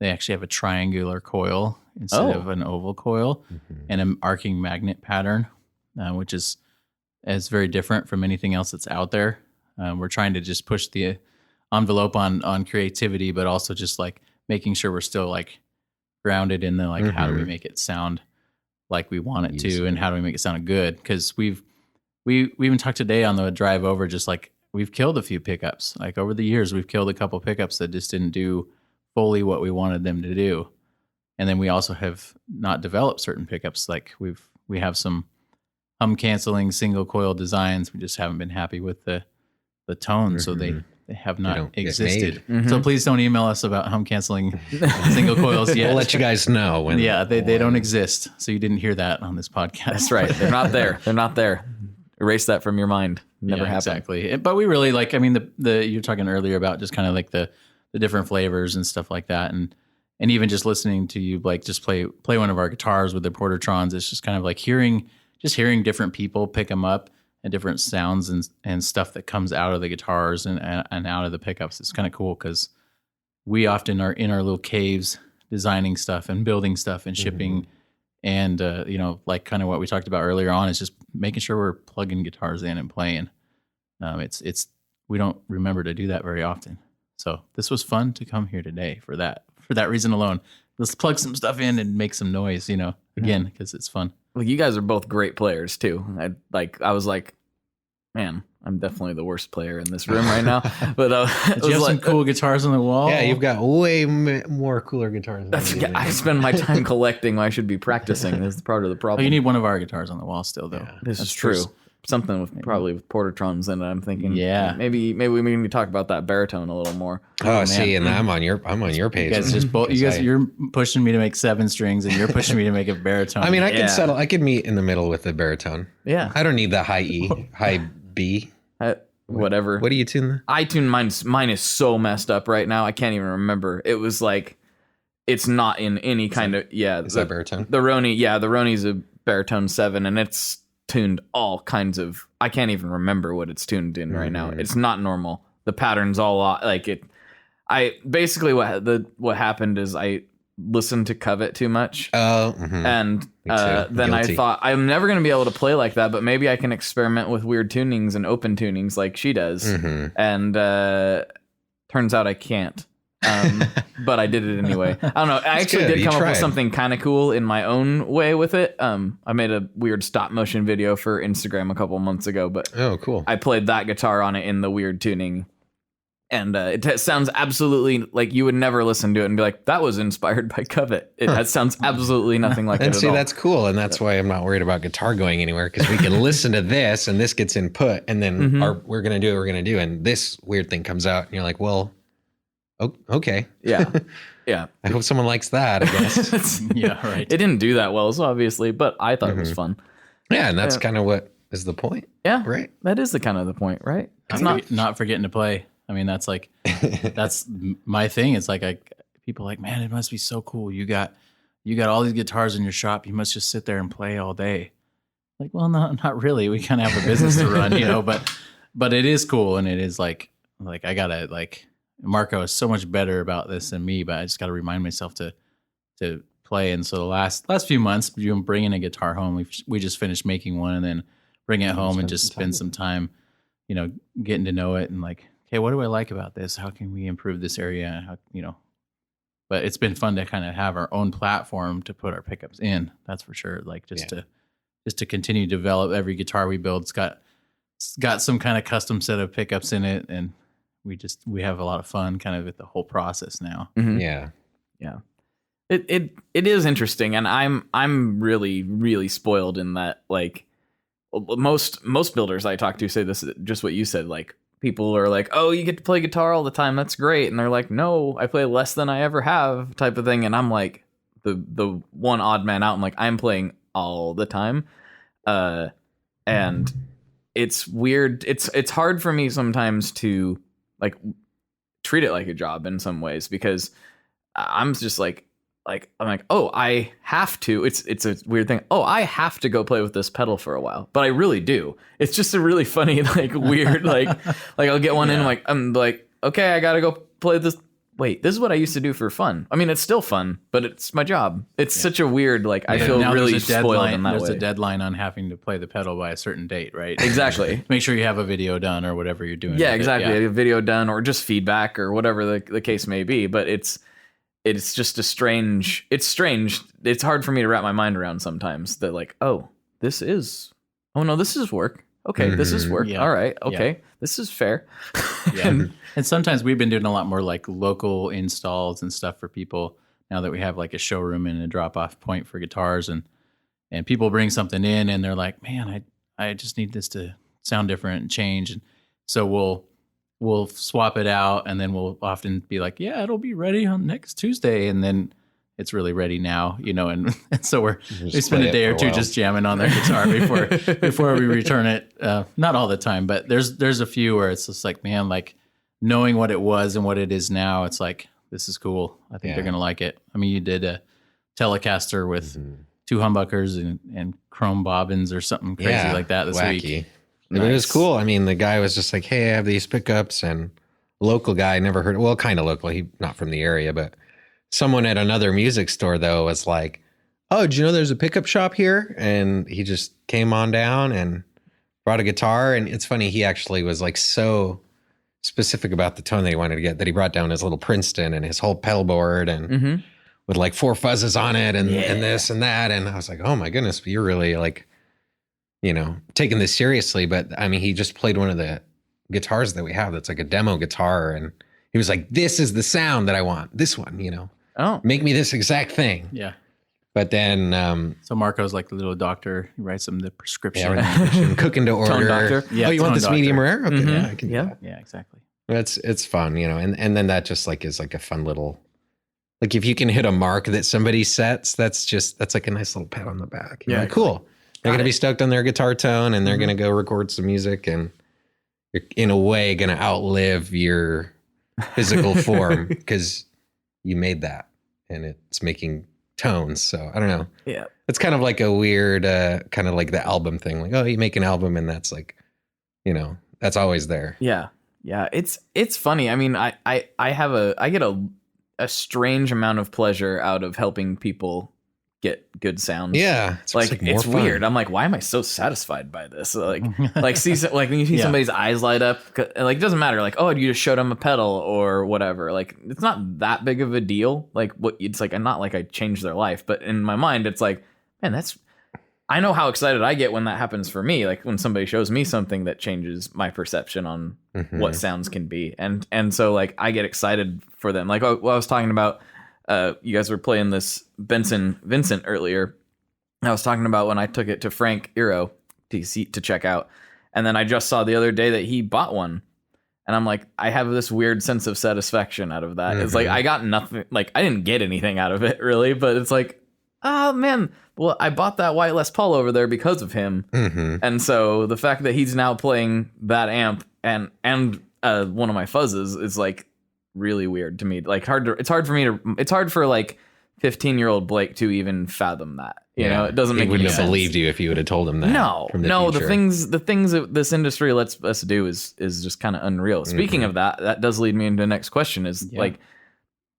They actually have a triangular coil instead of an oval coil, and an arcing magnet pattern, which is very different from anything else that's out there. We're trying to just push the envelope on creativity, but also just like making sure we're still like grounded in the like, how do we make it sound like we want it to, and how do we make it sound good? Because we even talked today on the drive over, just like we've killed a few pickups. Like over the years, we've killed a couple pickups that just didn't do fully what we wanted them to do. And then we also have not developed certain pickups. Like we have some hum canceling single coil designs. We just haven't been happy with the tone, so they have not existed. So please don't email us about hum canceling single coils yet. We'll let you guys know when. Yeah, they don't exist. So you didn't hear that on this podcast. That's right. They're not there. They're not there. Erase that from your mind. Never happened. Exactly. But we really like, I mean, the you're talking earlier about just kind of like the different flavors and stuff like that. And even just listening to you, like just play one of our guitars with the Portertrons, it's just kind of like hearing different people pick them up different sounds and stuff that comes out of the guitars and out of the pickups. It's kind of cool because we often are in our little caves designing stuff and building stuff and shipping. And, like kind of what we talked about earlier on is just making sure we're plugging guitars in and playing. We don't remember to do that very often. So this was fun to come here today for that reason alone. Let's plug some stuff in and make some noise, again, because it's fun. Well, you guys are both great players too. I was like, man, I'm definitely the worst player in this room right now. But you have some cool guitars on the wall. Yeah, you've got way more cooler guitars. I spend my time collecting when I should be practicing. This is part of the problem. Oh, you need one of our guitars on the wall still, though. Yeah, this is true. Something with probably with Portertrons in it. I'm thinking, maybe we need to talk about that baritone a little more. Oh, see, and I'm on your page. You guys, you're pushing me to make 7 strings, and you're pushing me to make a baritone. I mean, I could meet in the middle with the baritone. Yeah, I don't need the high E, high B. Whatever. What do you tune? I tune mine is so messed up right now. I can't even remember. It was like it's not in any kind of Is that baritone? The Roni, the Roni's a baritone 7, and it's tuned all kinds of. I can't even remember what it's tuned in right now. It's not normal. The pattern's all like it. I basically what happened is I listened to Covet too much. And then I thought I'm never going to be able to play like that, but maybe I can experiment with weird tunings and open tunings like she does. And turns out I can't. But I did it anyway. I don't know. I actually did come up with something kind of cool in my own way with it. I made a weird stop motion video for Instagram a couple months ago, but cool. I played that guitar on it in the weird tuning. And it sounds absolutely like you would never listen to it and be like, that was inspired by Covet. That sounds absolutely nothing like it at all. And see, that's cool. And that's why I'm not worried about guitar going anywhere, because we can listen to this and this gets input and then we're going to do what we're going to do. And this weird thing comes out and you're like, well, okay. Yeah. Yeah. I hope someone likes that, I guess. Yeah, right. It didn't do that well, so obviously, but I thought it was fun. Yeah, and that's kind of what is the point. Yeah. Right. That is the kind of the point, right? It's not forgetting to play. I mean, that's my thing. It's like people are like, man, it must be so cool. You got all these guitars in your shop. You must just sit there and play all day. Like, well, no, not really. We kind of have a business to run, but it is cool. And it is like I gotta Marco is so much better about this than me, but I just got to remind myself to play. And so the last few months, bringing a guitar home, we just finished making one and then bring it home and just spend some time, getting to know it and like, hey, what do I like about this? How can we improve this area? How, but it's been fun to kind of have our own platform to put our pickups in. That's for sure. Like just to continue to develop every guitar we build. It's got some kind of custom set of pickups in it, and we have a lot of fun kind of with the whole process now. Mm-hmm. Yeah. Yeah. It is interesting, and I'm really, really spoiled in that, like, most builders I talk to say this, just what you said, like, people are like, oh, you get to play guitar all the time, that's great. And they're like, no, I play less than I ever have, type of thing. And I'm like the one odd man out. I'm like, I'm playing all the time. And it's weird. It's hard for me sometimes to like treat it like a job in some ways, because I'm just like I'm like, oh, I have to. It's a weird thing. Oh, I have to go play with this pedal for a while, but I really do. It's just a really funny, like weird, like I'll get one in, I'm like, okay, I gotta go play this. Wait, this is what I used to do for fun. I mean, it's still fun, but it's my job. It's such a weird, like, I feel really spoiled in that way. There's a deadline on having to play the pedal by a certain date, right? Exactly. Make sure you have a video done or whatever you're doing. Yeah, exactly. A video done or just feedback or whatever the case may be. But it's just it's strange. It's hard for me to wrap my mind around sometimes that, like, this is work. Okay, this is work. Yeah. All right. Okay, this is fair. Yeah. And sometimes we've been doing a lot more like local installs and stuff for people now that we have like a showroom and a drop-off point for guitars, and people bring something in and they're like, man, I just need this to sound different and change. And so we'll swap it out, and then we'll often be like, yeah, it'll be ready on next Tuesday. And then it's really ready now, and so we spend a day or two just jamming on their guitar before we return it. Not all the time, but there's a few where it's just like, man, like knowing what it was and what it is now, it's like, this is cool. I think they're going to like it. I mean, you did a Telecaster with two humbuckers and chrome bobbins or something crazy like that this week. And it was cool. I mean, the guy was just like, hey, I have these pickups, and local guy, never heard, well, kind of local. He not from the area, but someone at another music store though was like, oh, did you know there's a pickup shop here? And he just came on down and brought a guitar. And it's funny, he actually was like so specific about the tone that he wanted to get that he brought down his little Princeton and his whole pedal board and with like 4 fuzzes on it and this and that. And I was like, oh my goodness, but you're really like, you know, taking this seriously. But I mean, he just played one of the guitars that we have that's like a demo guitar, and he was like, this is the sound that I want, this one, you know, make me this exact thing. Yeah. But then so Marco's like the little doctor. He writes him the prescription. Cooking to order. Tone doctor. Yeah, you want this doctor. medium rare? Okay, yeah, I can do that. Yeah, exactly. It's fun, you know, and then that just like is like a fun little, like if you can hit a mark that somebody sets, that's like a nice little pat on the back. You're like, cool. They're gonna be stoked on their guitar tone, and they're gonna go record some music, and you're in a way going to outlive your physical form because you made that and it's making tones. So I don't know. Yeah. It's kind of like a weird, kind of like the album thing. Like, oh, you make an album and that's like, you know, that's always there. Yeah. Yeah. It's funny. I mean, I get a strange amount of pleasure out of helping people get good sounds. Yeah, it's weird. I'm like, why am I so satisfied by this? Like when you see somebody's eyes light up, like it doesn't matter. Like, oh, you just showed them a pedal or whatever. Like it's not that big of a deal. Like what it's like, I'm not like I changed their life, but in my mind, it's like, man, I know how excited I get when that happens for me. Like when somebody shows me something that changes my perception on what sounds can be, and so like I get excited for them. Like I was talking about. You guys were playing this Benson Vincent earlier. I was talking about when I took it to Frank Eero to check out. And then I just saw the other day that he bought one. And I'm like, I have this weird sense of satisfaction out of that. It's like, I got nothing, like I didn't get anything out of it really, but it's like, oh man, well, I bought that white Les Paul over there because of him. And so the fact that he's now playing that amp and one of my fuzzes is like, really weird to me. Like it's hard for like 15-year-old Blake to even fathom that. You know, it doesn't make any sense. He wouldn't have believed you if you would have told him that. No, the things that this industry lets us do is just kind of unreal. Speaking of that does lead me into the next question is like,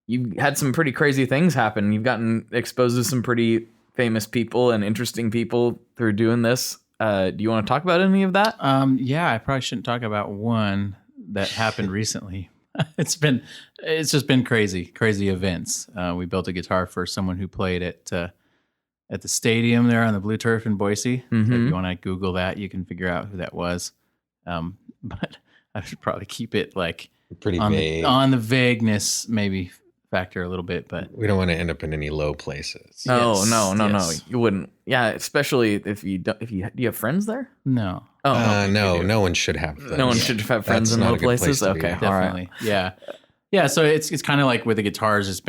you had some pretty crazy things happen. You've gotten exposed to some pretty famous people and interesting people through doing this. Do you want to talk about any of that? Yeah, I probably shouldn't talk about one that happened recently. It's just been crazy events. We built a guitar for someone who played at the stadium there on the blue turf in Boise. So if you want to Google that, you can figure out who that was. But I should probably keep it like pretty vague. On the vagueness maybe factor a little bit, but we don't want to end up in any low places. No, you wouldn't. Yeah, especially if do you have friends there? No. No one should have those. No one should have friends in low places. Okay, definitely. All right. Yeah. So it's kind of like with the guitars.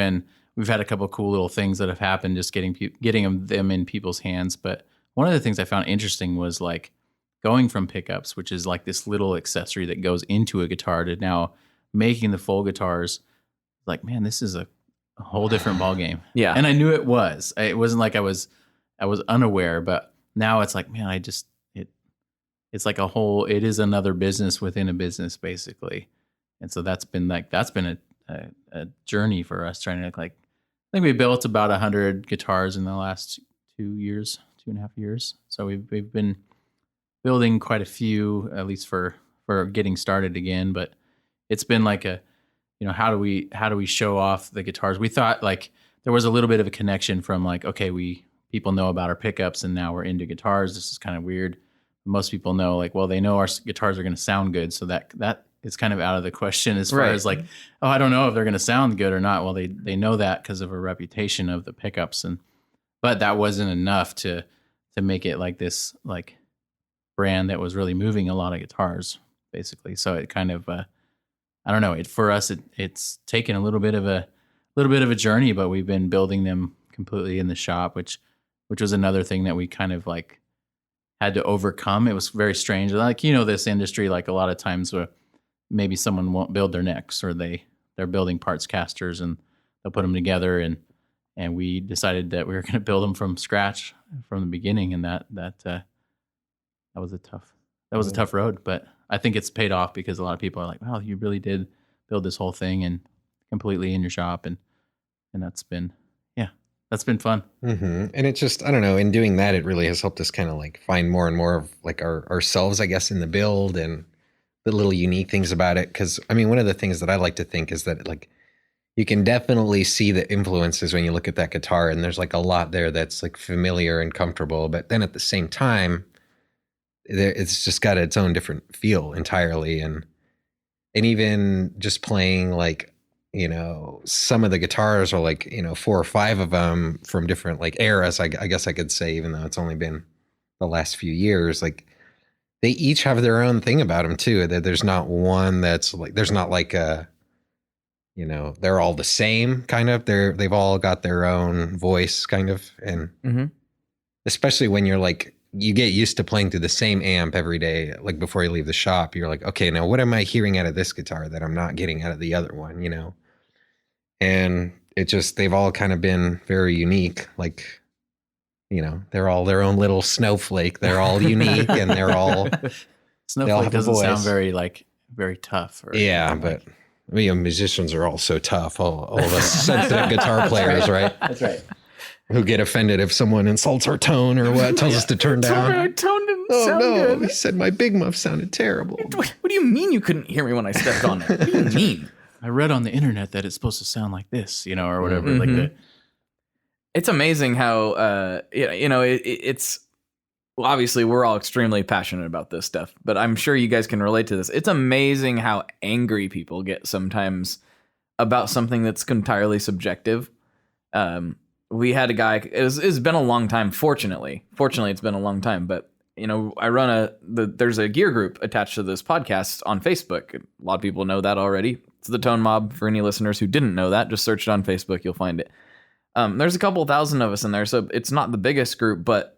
We've had a couple of cool little things that have happened, just getting them in people's hands. But one of the things I found interesting was like going from pickups, which is like this little accessory that goes into a guitar, to now making the full guitars. Like, man, this is a whole different ballgame. Yeah, and I knew it was. It wasn't like I was unaware, but now it's like, man, it's like it is another business within a business, basically. And so that's been a journey for us trying to like, I think we built about 100 guitars in the last 2.5 years. So we've been building quite a few, at least for getting started again. But it's been like how do we show off the guitars? We thought like there was a little bit of a connection from like, okay, people know about our pickups and now we're into guitars. This is kind of weird. Most people know like, well, they know our guitars are going to sound good. So that is kind of out of the question as far as like, oh, I don't know if they're going to sound good or not. Well, they know that because of a reputation of the pickups, but that wasn't enough to make it like this like brand that was really moving a lot of guitars basically. So it kind of, I don't know. For us, it's taken a little bit of a journey, but we've been building them completely in the shop, which was another thing that we kind of like had to overcome. It was very strange. Like, this industry, like a lot of times where maybe someone won't build their necks, or they're building parts casters and they'll put them together, and we decided that we were going to build them from scratch from the beginning, and that was a that was a tough road, but I think it's paid off because a lot of people are like, wow, you really did build this whole thing and completely in your shop. And that's been fun. Mm-hmm. And it just, I don't know, in doing that, it really has helped us kind of like find more and more of like ourselves, I guess, in the build and the little unique things about it. Cause I mean, one of the things that I like to think is that like, you can definitely see the influences when you look at that guitar, and there's like a lot there that's like familiar and comfortable, but then at the same time, it's just got its own different feel entirely. And even just playing like, you know, some of the guitars are like, you know, 4 or 5 of them from different like eras, I guess I could say, even though it's only been the last few years, like they each have their own thing about them too. That there's not one that's like, there's not like a, you know, they're all the same kind of. They've all got their own voice kind of. And especially when you're like, you get used to playing through the same amp every day, like before you leave the shop, you're like, okay, now what am I hearing out of this guitar that I'm not getting out of the other one, you know? And it just, they've all kind of been very unique. Like, you know, they're all their own little snowflake. They're all unique and they're all, Snowflake doesn't sound very tough. Or but I mean, musicians are all so tough. All of us sensitive guitar players, right? That's right. Who get offended if someone insults our tone or what, tells us to turn down. Our tone didn't Oh sound no, good. he said my big muff sounded terrible. What do you mean you couldn't hear me when I stepped on it? What do you mean? I read on the internet that it's supposed to sound like this, you know, or whatever. Like that. It's amazing how, you know, it's, well, obviously we're all extremely passionate about this stuff, but I'm sure you guys can relate to this. It's amazing how angry people get sometimes about something that's entirely subjective. We had a guy, it's been a long time, fortunately it's been a long time, but you know, I run there's a gear group attached to this podcast on Facebook. A lot of people know that already. It's the Tone Mob. For any listeners who didn't know that, just search it on Facebook, you'll find it. There's a couple thousand of us in there, so it's not the biggest group, but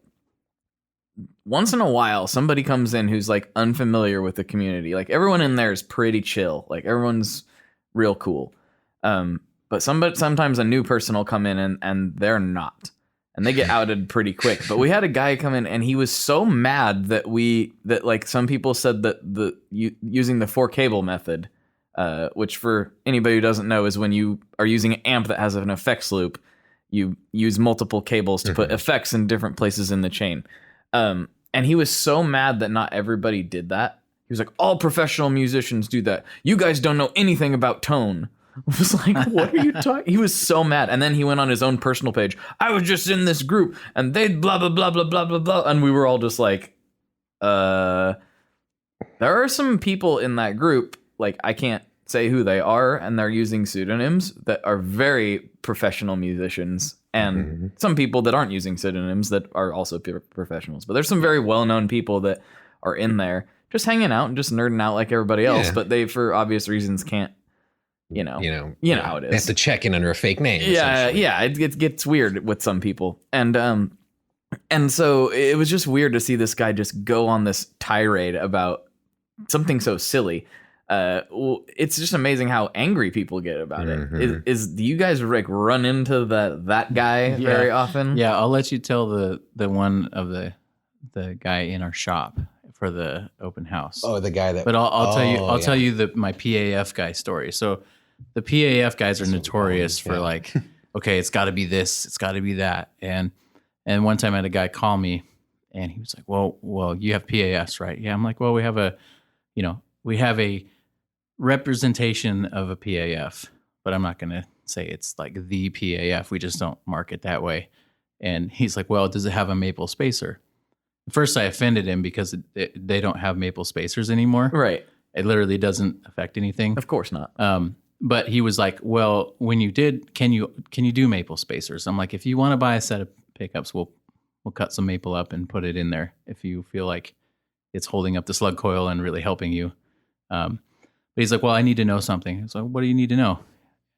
once in a while, somebody comes in who's like unfamiliar with the community. Like everyone in there is pretty chill. Like everyone's real cool. But sometimes a new person will come in and they're not, and they get outed pretty quick. But we had a guy come in and he was so mad that like some people said that using the 4 cable method, which for anybody who doesn't know is when you are using an amp that has an effects loop, you use multiple cables to put effects in different places in the chain. And he was so mad that not everybody did that. He was like, all professional musicians do that. You guys don't know anything about tone. I was like, what are you talking? He was so mad. And then he went on his own personal page. I was just in this group and they blah, blah, blah, blah, blah, blah, blah. And we were all just like, there are some people in that group, like I can't say who they are, and they're using pseudonyms that are very professional musicians. And some people that aren't using pseudonyms that are also professionals. But there's some very well-known people that are in there just hanging out and just nerding out like everybody else. But they, for obvious reasons, can't, you know how it is. They have to check in under a fake name. Yeah. It gets weird with some people. And so it was just weird to see this guy just go on this tirade about something so silly. It's just amazing how angry people get about it. Do you guys like run into that guy very often? Yeah, I'll let you tell the one of the guy in our shop for the open house. Oh, the guy that. But I'll tell you my PAF guy story. So the PAF guys are notorious for like, okay, it's got to be this, it's got to be that, and one time I had a guy call me, and he was like, well, you have PAFs, right? Yeah, I'm like, well, we have a representation of a PAF, but I'm not going to say it's like the PAF. We just don't mark it that way. And he's like, well, does it have a maple spacer? First, I offended him because they don't have maple spacers anymore. Right. It literally doesn't affect anything. Of course not. But he was like, well, when you did, can you do maple spacers? I'm like, if you want to buy a set of pickups, we'll cut some maple up and put it in there if you feel like it's holding up the slug coil and really helping you. But he's like, well, I need to know something. So what do you need to know?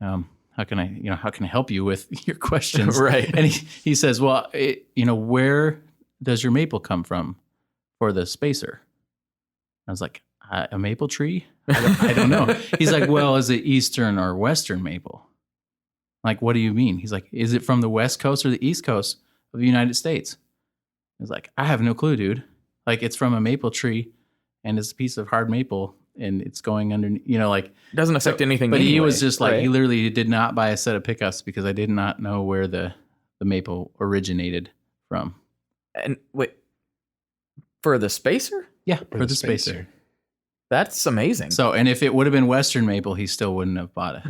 How can I help you with your questions? Right. And he says, well, where does your maple come from for the spacer? I was like, a maple tree? I don't know. He's like, well, is it Eastern or Western maple? Like, what do you mean? He's like, is it from the West Coast or the East Coast of the United States? I was like, I have no clue, dude. Like, it's from a maple tree and it's a piece of hard maple and it's going under, like It doesn't affect anything. But he anyway, was just like, right? he literally did not buy a set of pickups because I did not know where the maple originated from. And wait, for the spacer? Yeah, for the spacer. That's amazing. So, and if it would have been Western maple, he still wouldn't have bought a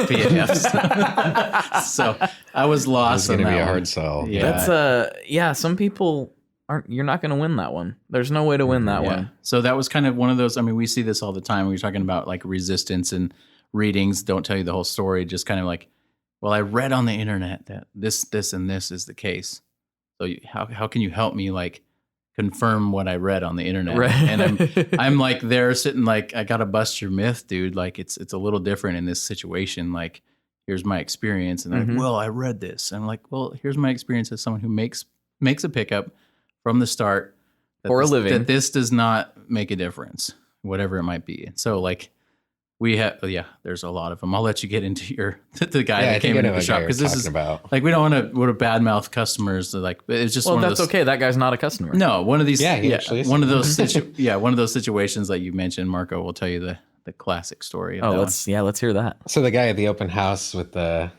PAF. So I was lost. It's going to be a one. hard sell. Yeah. That's some people aren't. You're not going to win that one. There's no way to win that one. So that was kind of one of those. I mean, we see this all the time. We're talking about like resistance and readings. Don't tell you the whole story. Just kind of like, well, I read on the internet that this, and this is the case. So how can you help me like confirm what I read on the internet? Right. And I'm like there sitting like, I gotta bust your myth, dude. Like it's a little different in this situation. Like here's my experience. And they're like, well, I read this. And I'm like, well, here's my experience as someone who makes a pickup from the start for a living. That this does not make a difference, whatever it might be. And so like we have, there's a lot of them. I'll let you get into the guy that came into the shop, because this is about. like, we don't want to badmouth customers. Like it's just well, one of that's those, okay. That guy's not a customer. No, one of these. One of those. One of those situations that you mentioned. Marco will tell you the classic story. Of let's hear that. So the guy at the open house that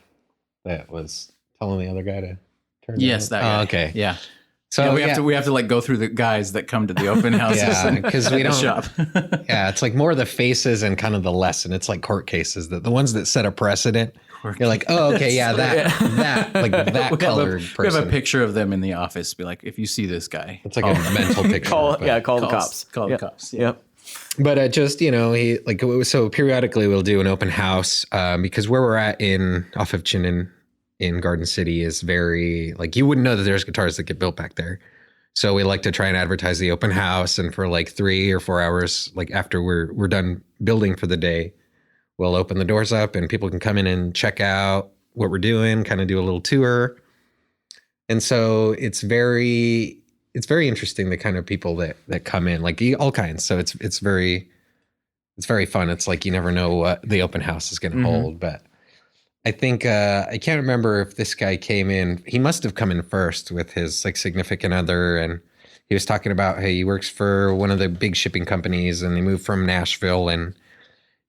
was telling the other guy to turn. Yes, that guy. Oh, okay. Yeah. So we have to like go through the guys that come to the open houses. Yeah, because we don't shop. Yeah, it's like more the faces and kind of the lesson. It's like court cases, the ones that set a precedent. You're like, oh, okay, yeah, that like that colored person. We have a picture of them in the office. Be like, if you see this guy, it's like a mental picture. Call the cops. Call the cops. Yeah. Yep. But just he like so periodically we'll do an open house because where we're at off of Chinnan in Garden City is very like you wouldn't know that there's guitars that get built back there. So we like to try and advertise the open house, and for like 3 or 4 hours, like after we're done building for the day, we'll open the doors up and people can come in and check out what we're doing, kind of do a little tour. And so it's very interesting, the kind of people that come in, like all kinds. So it's very fun. It's like you never know what the open house is going to hold. But I think I can't remember if this guy came in. He must have come in first with his like significant other, and he was talking about, hey, he works for one of the big shipping companies, and he moved from Nashville, and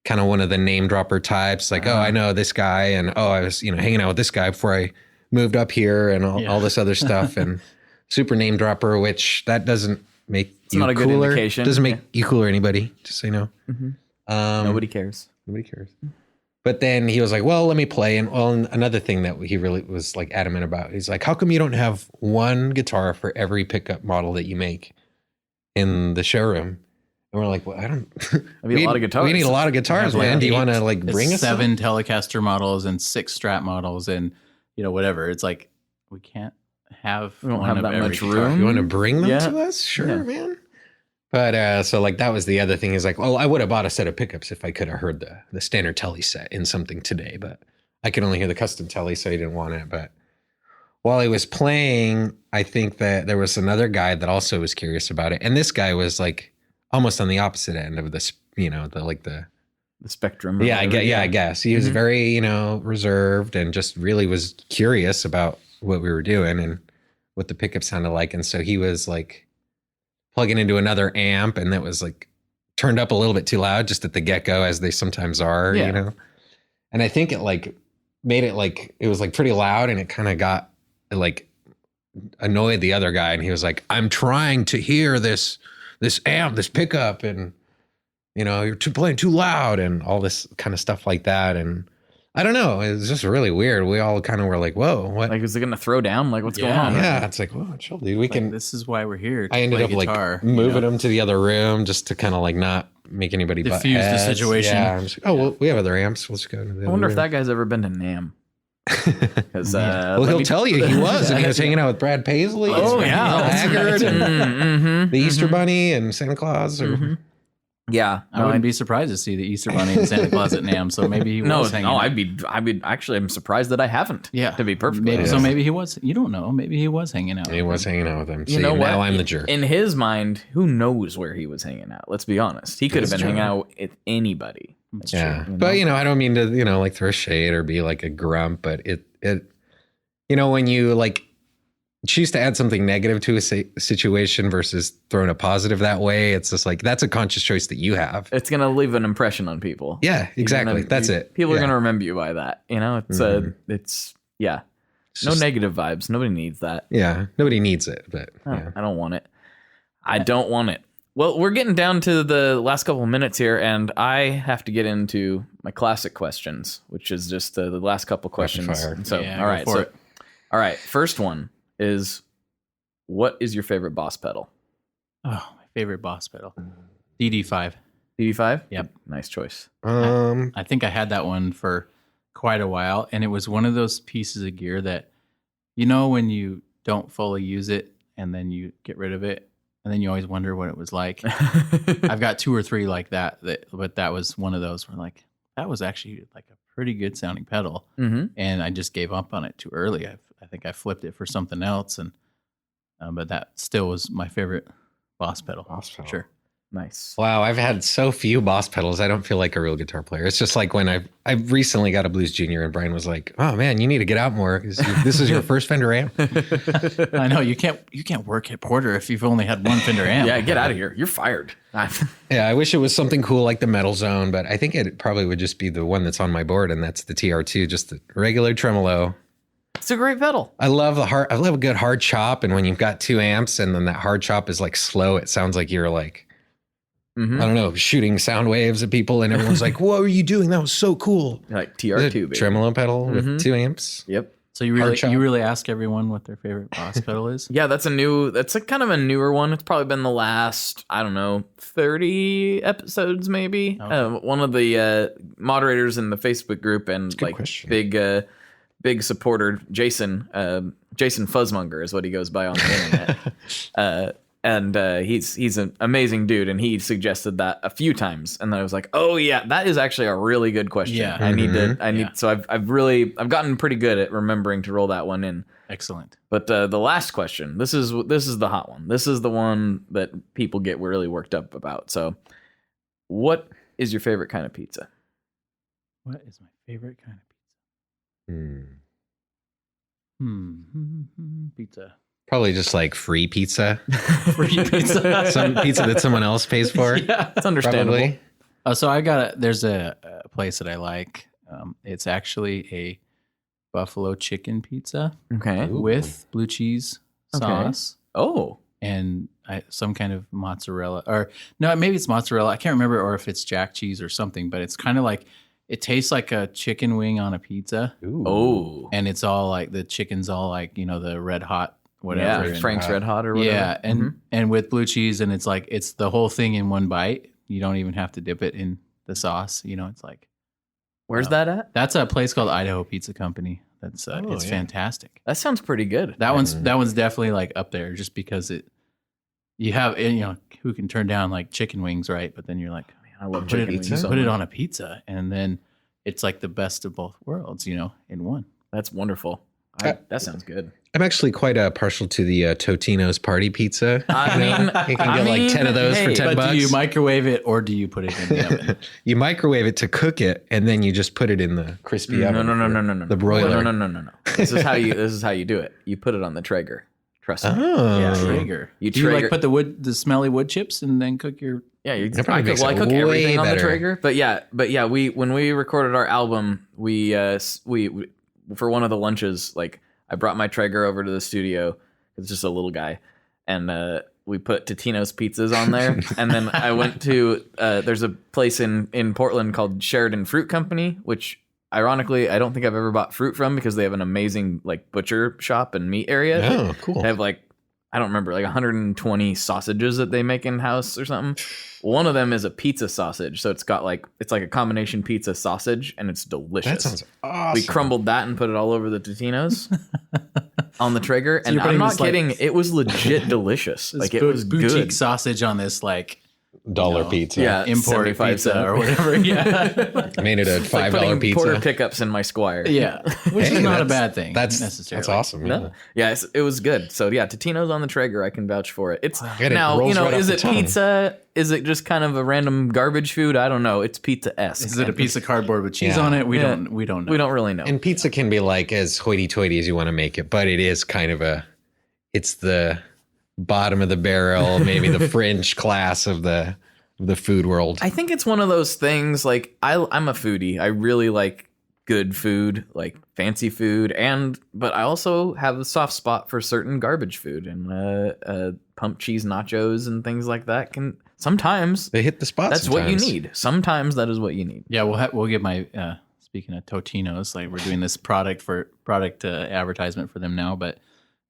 kind of one of the name dropper types, like, oh, I know this guy, and oh, I was hanging out with this guy before I moved up here, and all this other stuff, and super name dropper, which that doesn't make you not a cooler. good indication. Doesn't make you cooler, anybody, just so you know. Nobody cares. Nobody cares. But then he was like, well, let me play. And another thing that he really was like adamant about, he's like, how come you don't have one guitar for every pickup model that you make in the showroom? And we're like, well, I don't. I mean, a lot of guitars. We need a lot of guitars, man. Do you want to like bring us 7 Telecaster models and 6 Strat models and whatever? It's like we can't have. We don't one have of that every much guitar. room. You want to bring them Yeah. to us? Sure, Yeah. man. But so like that was the other thing, is like, well, I would have bought a set of pickups if I could have heard the standard Telly set in something today, but I could only hear the custom Telly, so he didn't want it. But while he was playing, I think that there was another guy that also was curious about it, and this guy was like almost on the opposite end of this, the spectrum. Yeah, I guess he was very reserved and just really was curious about what we were doing and what the pickup sounded like, and so he was like plugging into another amp, and that was like turned up a little bit too loud just at the get-go, as they sometimes are, And I think it like made it like, it was like pretty loud, and it kind of got like annoyed the other guy. And he was like, I'm trying to hear this amp, this pickup, and you're playing too loud, and all this kind of stuff like that. And I don't know. It was just really weird. We all kind of were like, whoa, what? Like, is it going to throw down? Like, what's going on? Yeah, it's like, whoa, chill, dude. We can. This is why we're here. I ended up guitar, like moving them to the otother room just to kind of like not make anybody butt diffuse the heads. situation. Yeah, I'm just like, well, we have other amps. Let's go to the I wonder other if that guy's ever been to NAMM. Because well, he'll tell you he was, and he was hanging out with Brad Paisley. Oh, and yeah. Neil Haggard, and the Easter Mhm. Bunny, and Santa Claus. Or, Yeah, I wouldn't be surprised to see the Easter Bunny and Santa Claus at NAMM. So maybe he was hanging out. I'd be actually, I'm surprised that I haven't. Yeah, to be perfectly maybe, honest. So maybe he was. You don't know. Maybe he was hanging out. He was hanging out with him. You know what? Now I'm the jerk. In his mind, who knows where he was hanging out? Let's be honest. He could have been hanging out with anybody. That's Yeah, true. but I don't mean to like throw shade or be like a grump, but it when you like choose to add something negative to a situation versus throwing a positive that way. It's just like, that's a conscious choice that you have. It's going to leave an impression on people. Yeah, exactly. That's it. People are Yeah. going to remember you by that. You know, it's no just- negative vibes. Nobody needs that. Yeah, nobody needs it, but yeah. I don't want it. I don't want it. Well, we're getting down to the last couple of minutes here, and I have to get into my classic questions, which is just the last couple questions. fire. So, Yeah, all go right. for So, it. all right. First one is, what is your favorite Boss pedal? Oh, my favorite Boss pedal. DD5. DD5? Yep. Nice choice. I think I had that one for quite a while, and it was one of those pieces of gear that, you know, when you don't fully use it and then you get rid of it, and then you always wonder what it was like. I've got 2 or 3 like that, but that was one of those where like, that was actually like a pretty good sounding pedal. Mm-hmm. And I just gave up on it too early. I think I flipped it for something else, and but that still was my favorite Boss pedal. Boss pedal. Sure. Nice. Wow, I've had so few Boss pedals. I don't feel like a real guitar player. It's just like when I recently got a Blues Junior, and Brian was like, "Oh man, you need to get out more. This is your first Fender amp." I know you can't work at Porter if you've only had one Fender amp. Yeah, get out of here. You're fired. Yeah, I wish it was something cool like the Metal Zone, but I think it probably would just be the one that's on my board, and that's the TR2, just the regular tremolo. It's a great pedal. I love a good hard chop, and when you've got 2 amps, and then that hard chop is like slow, it sounds like you're like, Mm-hmm. I don't know, shooting sound waves at people, and everyone's like, "What were you doing? That was so cool." Like The TR2, baby. tremolo pedal Mhm. with 2 amps. Yep. So you Hard chop. really ask everyone what their favorite Boss pedal is? Yeah, that's a kind of a newer one. It's probably been the last, I don't know, 30 episodes maybe. Okay. One of the moderators in the Facebook group and a good like question. big supporter, Jason Fuzzmonger is what he goes by on the internet. And he's an amazing dude, and he suggested that a few times, and then I was like, oh yeah, that is actually a really good question. Yeah. I need Yeah. so I've gotten pretty good at remembering to roll that one in. Excellent. But the last question, this is the hot one. This is the one that people get really worked up about. So, what is your favorite kind of pizza? What is my favorite kind Hmm. of pizza? Probably just like free pizza. Free pizza. Some pizza that someone else pays for. Yeah. It's understandable. Probably. So there's a place that I like. It's actually a buffalo chicken pizza Okay. Ooh. with blue cheese Okay. sauce Oh, and some kind of mozzarella, or no, maybe it's mozzarella. I can't remember, or if it's jack cheese or something. But it's kind of like, it tastes like a chicken wing on a pizza, Ooh. oh, and it's all like the chicken's all like, you know, the red hot whatever. yeah, and- Frank's Red Hot or whatever. Yeah, and with blue cheese, and it's like it's the whole thing in one bite. You don't even have to dip it in the sauce. You know, it's like Where's that at? that's a place called Idaho Pizza Company. That's it's yeah. fantastic. That sounds pretty good. That one's definitely like up there, just because you have, you know, who can turn down like chicken wings, right? But then you're like, I love put chicken it, wings so put it much. on a pizza, and then it's like the best of both worlds, you know, in one. That's wonderful. That sounds good. I'm actually quite partial to the Totino's party pizza. I mean, You can get like 10 of those for hey, 10 But bucks. do you microwave it or do you put it in the oven? You microwave it to cook it, and then you just put it in the crispy No, oven. no. The broiler. No. This is how you do it. You put it on the Traeger. Trust me. Oh. Yeah. Traeger. You do you Traeger- like put the smelly wood chips and then cook your? Yeah, That probably makes I it cook way everything on the better. Traeger. But yeah, when we recorded our album, we for one of the lunches, like I brought my Traeger over to the studio. It's just a little guy, and we put Totino's pizzas on there. And then I went to there's a place in Portland called Sheridan Fruit Company, which ironically I don't think I've ever bought fruit from, because they have an amazing like butcher shop and meat area. Oh, cool. They have like, I don't remember, like 120 sausages that they make in house or something. One of them is a pizza sausage, so it's like a combination pizza sausage, and it's delicious. That sounds awesome. We crumbled that and put it all over the Totino's on the Traeger, So and you're I'm putting not this, like, kidding. It was legit delicious. This Like it was boutique good. sausage on this like dollar know, pizza. Yeah, import 75 pizza cent. or whatever. Yeah, Made it a It's like $5 putting pizza. Porter pickups in my Squire. yeah, which Hey, is not a that's- bad thing. That's necessarily. awesome. No, yeah, it was good. So yeah, Totino's on the Traeger, I can vouch for it. It's It now, rolls you know, right off is the it tongue. pizza? Is it just kind of a random garbage food? I don't know. It's pizza-esque. Is it a piece of cardboard with cheese Yeah. on it? We Yeah. don't know. We don't really know. And pizza can be like as hoity-toity as you want to make it, but it is kind of it's the bottom of the barrel, maybe the French class of the food world. I think it's one of those things, like, I'm a foodie. I really like good food, like fancy food, but I also have a soft spot for certain garbage food, and pumped cheese nachos and things like that can sometimes They hit the spot. that's what you need. Sometimes that is what you need. Yeah, we'll get my speaking of Totino's, like we're doing this product advertisement for them now, but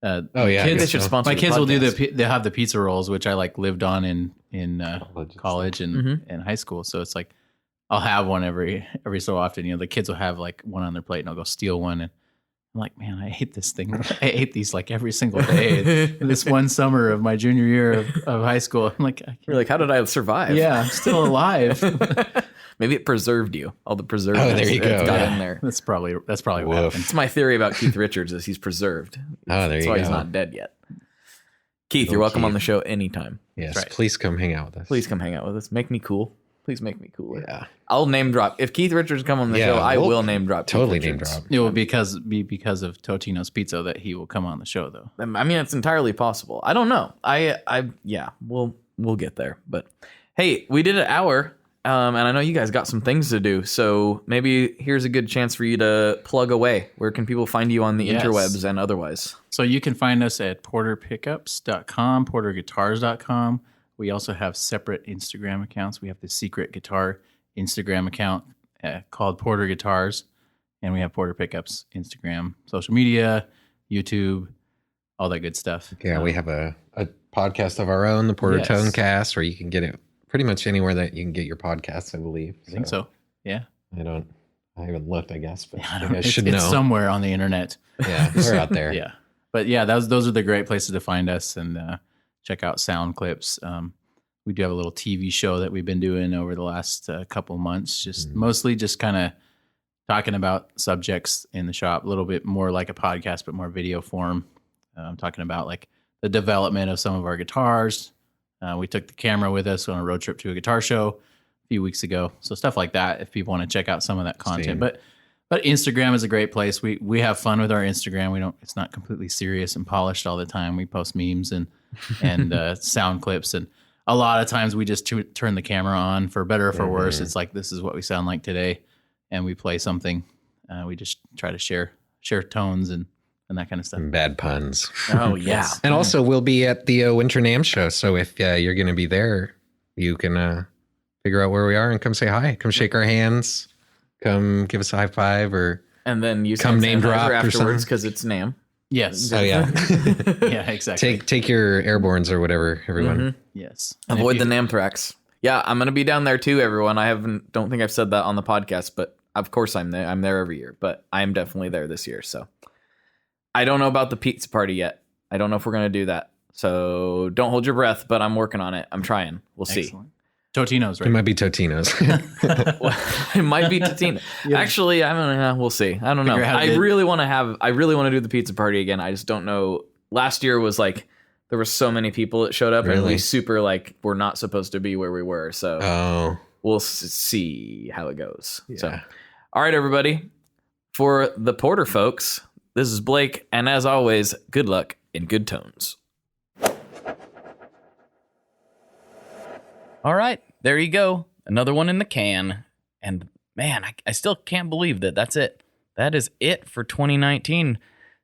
Yeah, Kids I should guess so. sponsor my the kids will do podcast. they'll have the pizza rolls, which I like lived on in college and Mhm. and high school. So it's like I'll have one every so often. You know, the kids will have like one on their plate, and I'll go steal one. And I'm like, man, I hate this thing. I ate these like every single day. This one summer of my junior year of high school, I'm like, You're like, how did I survive? yeah, I'm still alive. Maybe it preserved you. All the preservatives. Oh, there you go. It's got Yeah. in there. That's probably what Woof. happened. It's my theory about Keith Richards is he's preserved. Oh, there That's you why go. he's not dead yet. Keith, Little you're welcome Keith. on the show anytime. Yes, Right. please come hang out with us. Please come hang out with us. Make me cool. Please make me cooler. Yeah, I'll name drop. If Keith Richards come on the Yeah, show, I we'll will name drop. Keith totally name Richards. drop. It will be because of Totino's Pizza that he will come on the show, though. I mean, it's entirely possible. I don't know. Yeah, we'll get there. But hey, we did an hour, and I know you guys got some things to do. So maybe here's a good chance for you to plug away. Where can people find you on the Yes. interwebs and otherwise? So you can find us at porterpickups.com, porterguitars.com. We also have separate Instagram accounts. We have the secret guitar Instagram account called Porter Guitars, and we have Porter Pickups Instagram, social media, YouTube, all that good stuff. Yeah, we have a podcast of our own, the Porter Yes. Tone Cast, where you can get it pretty much anywhere that you can get your podcasts, I believe. I think so. Yeah. I haven't looked, I guess, but I you don't- guys it's, should it's know. somewhere on the internet. Yeah, we're out there. Yeah. But yeah, those are the great places to find us, and check out sound clips. We do have a little TV show that we've been doing over the last couple months, just mostly just kind of talking about subjects in the shop, a little bit more like a podcast, but more video form. I'm talking about like the development of some of our guitars. We took the camera with us on a road trip to a guitar show a few weeks ago. So stuff like that, if people want to check out some of that content. Same. But Instagram is a great place. We have fun with our Instagram. It's not completely serious and polished all the time. We post memes and sound clips, and a lot of times we just turn the camera on, for better or for worse. It's like, this is what we sound like today, and we play something. We just try to share tones and that kind of stuff. Bad puns. Oh yeah. And also, we'll be at the Winter NAMM show. So if you're going to be there, you can figure out where we are and come say hi. Come shake our hands. Come give us a high five, or And then use Come hand name sanitizer drop or afterwards something. because it's NAMM. Yes. oh yeah, Yeah, exactly. take your airbornes or whatever, everyone. Yes. And Avoid if the you- Namthrax. Yeah, I'm gonna be down there too, everyone. Don't think I've said that on the podcast, but of course I'm there. I'm there every year, but I am definitely there this year. So I don't know about the pizza party yet. I don't know if we're gonna do that. So don't hold your breath, but I'm working on it. I'm trying. We'll see. Excellent. Totino's, It right? might be Totino's. It might be Tatina. Actually, I don't know. We'll see. I don't know. Figure out I the- really want to do the pizza party again. I just don't know. Last year was like there were so many people that showed up, and Really? we super like we're not supposed to be where we were. So Oh, we'll see how it goes. So, Yeah. all right, everybody. For the Porter folks, this is Blake, and as always, good luck in good tones. All right, there you go. Another one in the can. And man, I still can't believe that's it. That is it for 2019.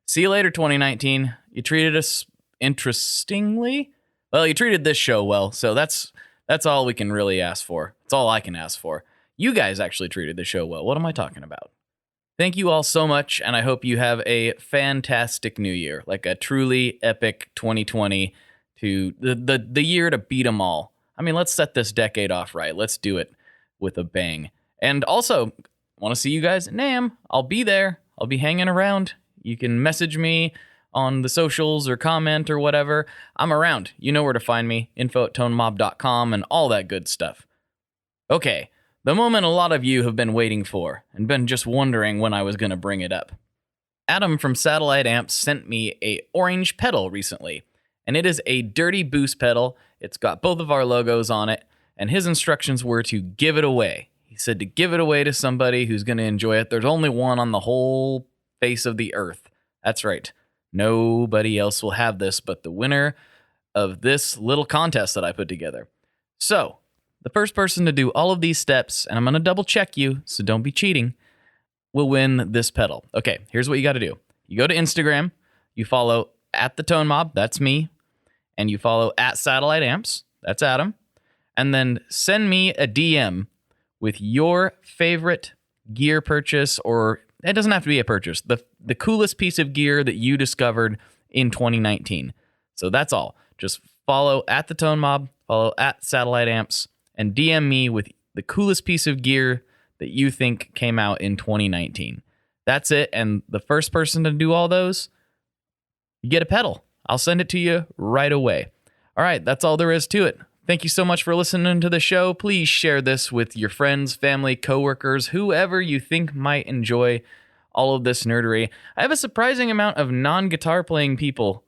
See you later, 2019. You treated us interestingly. Well, you treated this show well, so that's all we can really ask for. That's all I can ask for. You guys actually treated the show well. What am I talking about? Thank you all so much, and I hope you have a fantastic new year, like a truly epic 2020 to the year to beat them all. I mean, let's set this decade off right. Let's do it with a bang. And also, want to see you guys at NAMM. I'll be there. I'll be hanging around. You can message me on the socials or comment or whatever. I'm around. You know where to find me. info@tonemob.com and all that good stuff. Okay, the moment a lot of you have been waiting for and been just wondering when I was going to bring it up. Adam from Satellite Amps sent me a orange pedal recently, and it is a dirty boost pedal. It's got both of our logos on it, and his instructions were to give it away. He said to give it away to somebody who's going to enjoy it. There's only one on the whole face of the earth. That's right. Nobody else will have this but the winner of this little contest that I put together. So, the first person to do all of these steps, and I'm going to double check you, so don't be cheating, will win this pedal. Okay, here's what you got to do. You go to Instagram, you follow at the Tone Mob, that's me, and you follow at Satellite Amps, that's Adam, and then send me a DM with your favorite gear purchase, or it doesn't have to be a purchase, the coolest piece of gear that you discovered in 2019. So that's all. Just follow at the Tone Mob, follow at Satellite Amps, and DM me with the coolest piece of gear that you think came out in 2019. That's it. And the first person to do all those, you get a pedal. I'll send it to you right away. All right, that's all there is to it. Thank you so much for listening to the show. Please share this with your friends, family, coworkers, whoever you think might enjoy all of this nerdery. I have a surprising amount of non-guitar playing people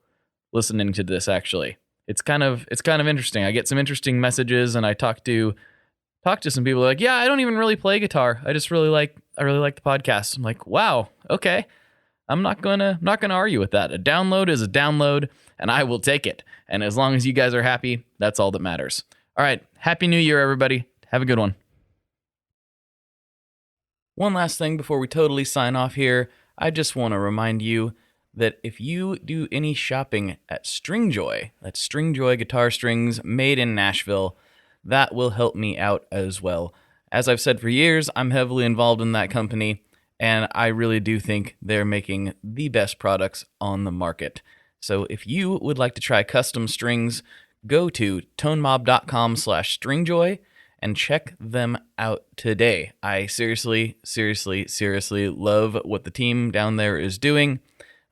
listening to this, actually. It's kind of interesting. I get some interesting messages, and I talk to some people like, yeah, I don't even really play guitar. I really like the podcast. I'm like, wow, okay. I'm not gonna argue with that. A download is a download, and I will take it. And as long as you guys are happy, that's all that matters. All right, Happy New Year, everybody. Have a good one. One last thing before we totally sign off here, I just want to remind you that if you do any shopping at Stringjoy, that's Stringjoy guitar strings made in Nashville, that will help me out as well. As I've said for years, I'm heavily involved in that company, and I really do think they're making the best products on the market. So if you would like to try custom strings, go to tonemob.com/stringjoy and check them out today. I seriously love what the team down there is doing.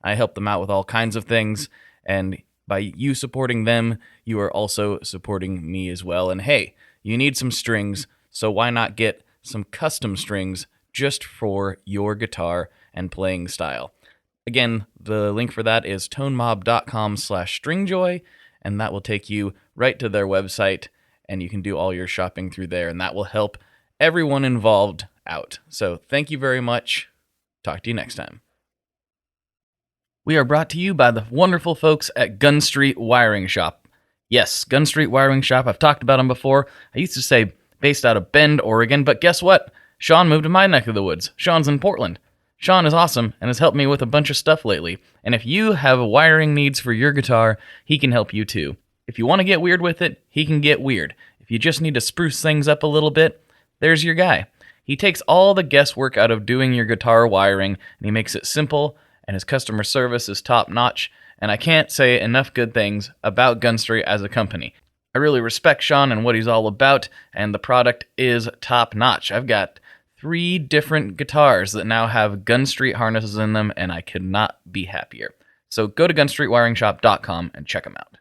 I help them out with all kinds of things, and by you supporting them, you are also supporting me as well. And hey, you need some strings, so why not get some custom strings just for your guitar and playing style? Again, the link for that is tonemob.com/stringjoy, and that will take you right to their website, and you can do all your shopping through there, and that will help everyone involved out. So thank you very much. Talk to you next time. We are brought to you by the wonderful folks at Gun Street Wiring Shop. Yes, Gun Street Wiring Shop. I've talked about them before. I used to say based out of Bend, Oregon, but guess what? Sean moved to my neck of the woods. Sean's in Portland. Sean is awesome and has helped me with a bunch of stuff lately. And if you have wiring needs for your guitar, he can help you too. If you want to get weird with it, he can get weird. If you just need to spruce things up a little bit, there's your guy. He takes all the guesswork out of doing your guitar wiring, and he makes it simple, and his customer service is top-notch, and I can't say enough good things about Gun Street as a company. I really respect Sean and what he's all about, and the product is top-notch. I've got 3 different guitars that now have Gun Street harnesses in them, and I could not be happier. So go to gunstreetwiringshop.com and check them out.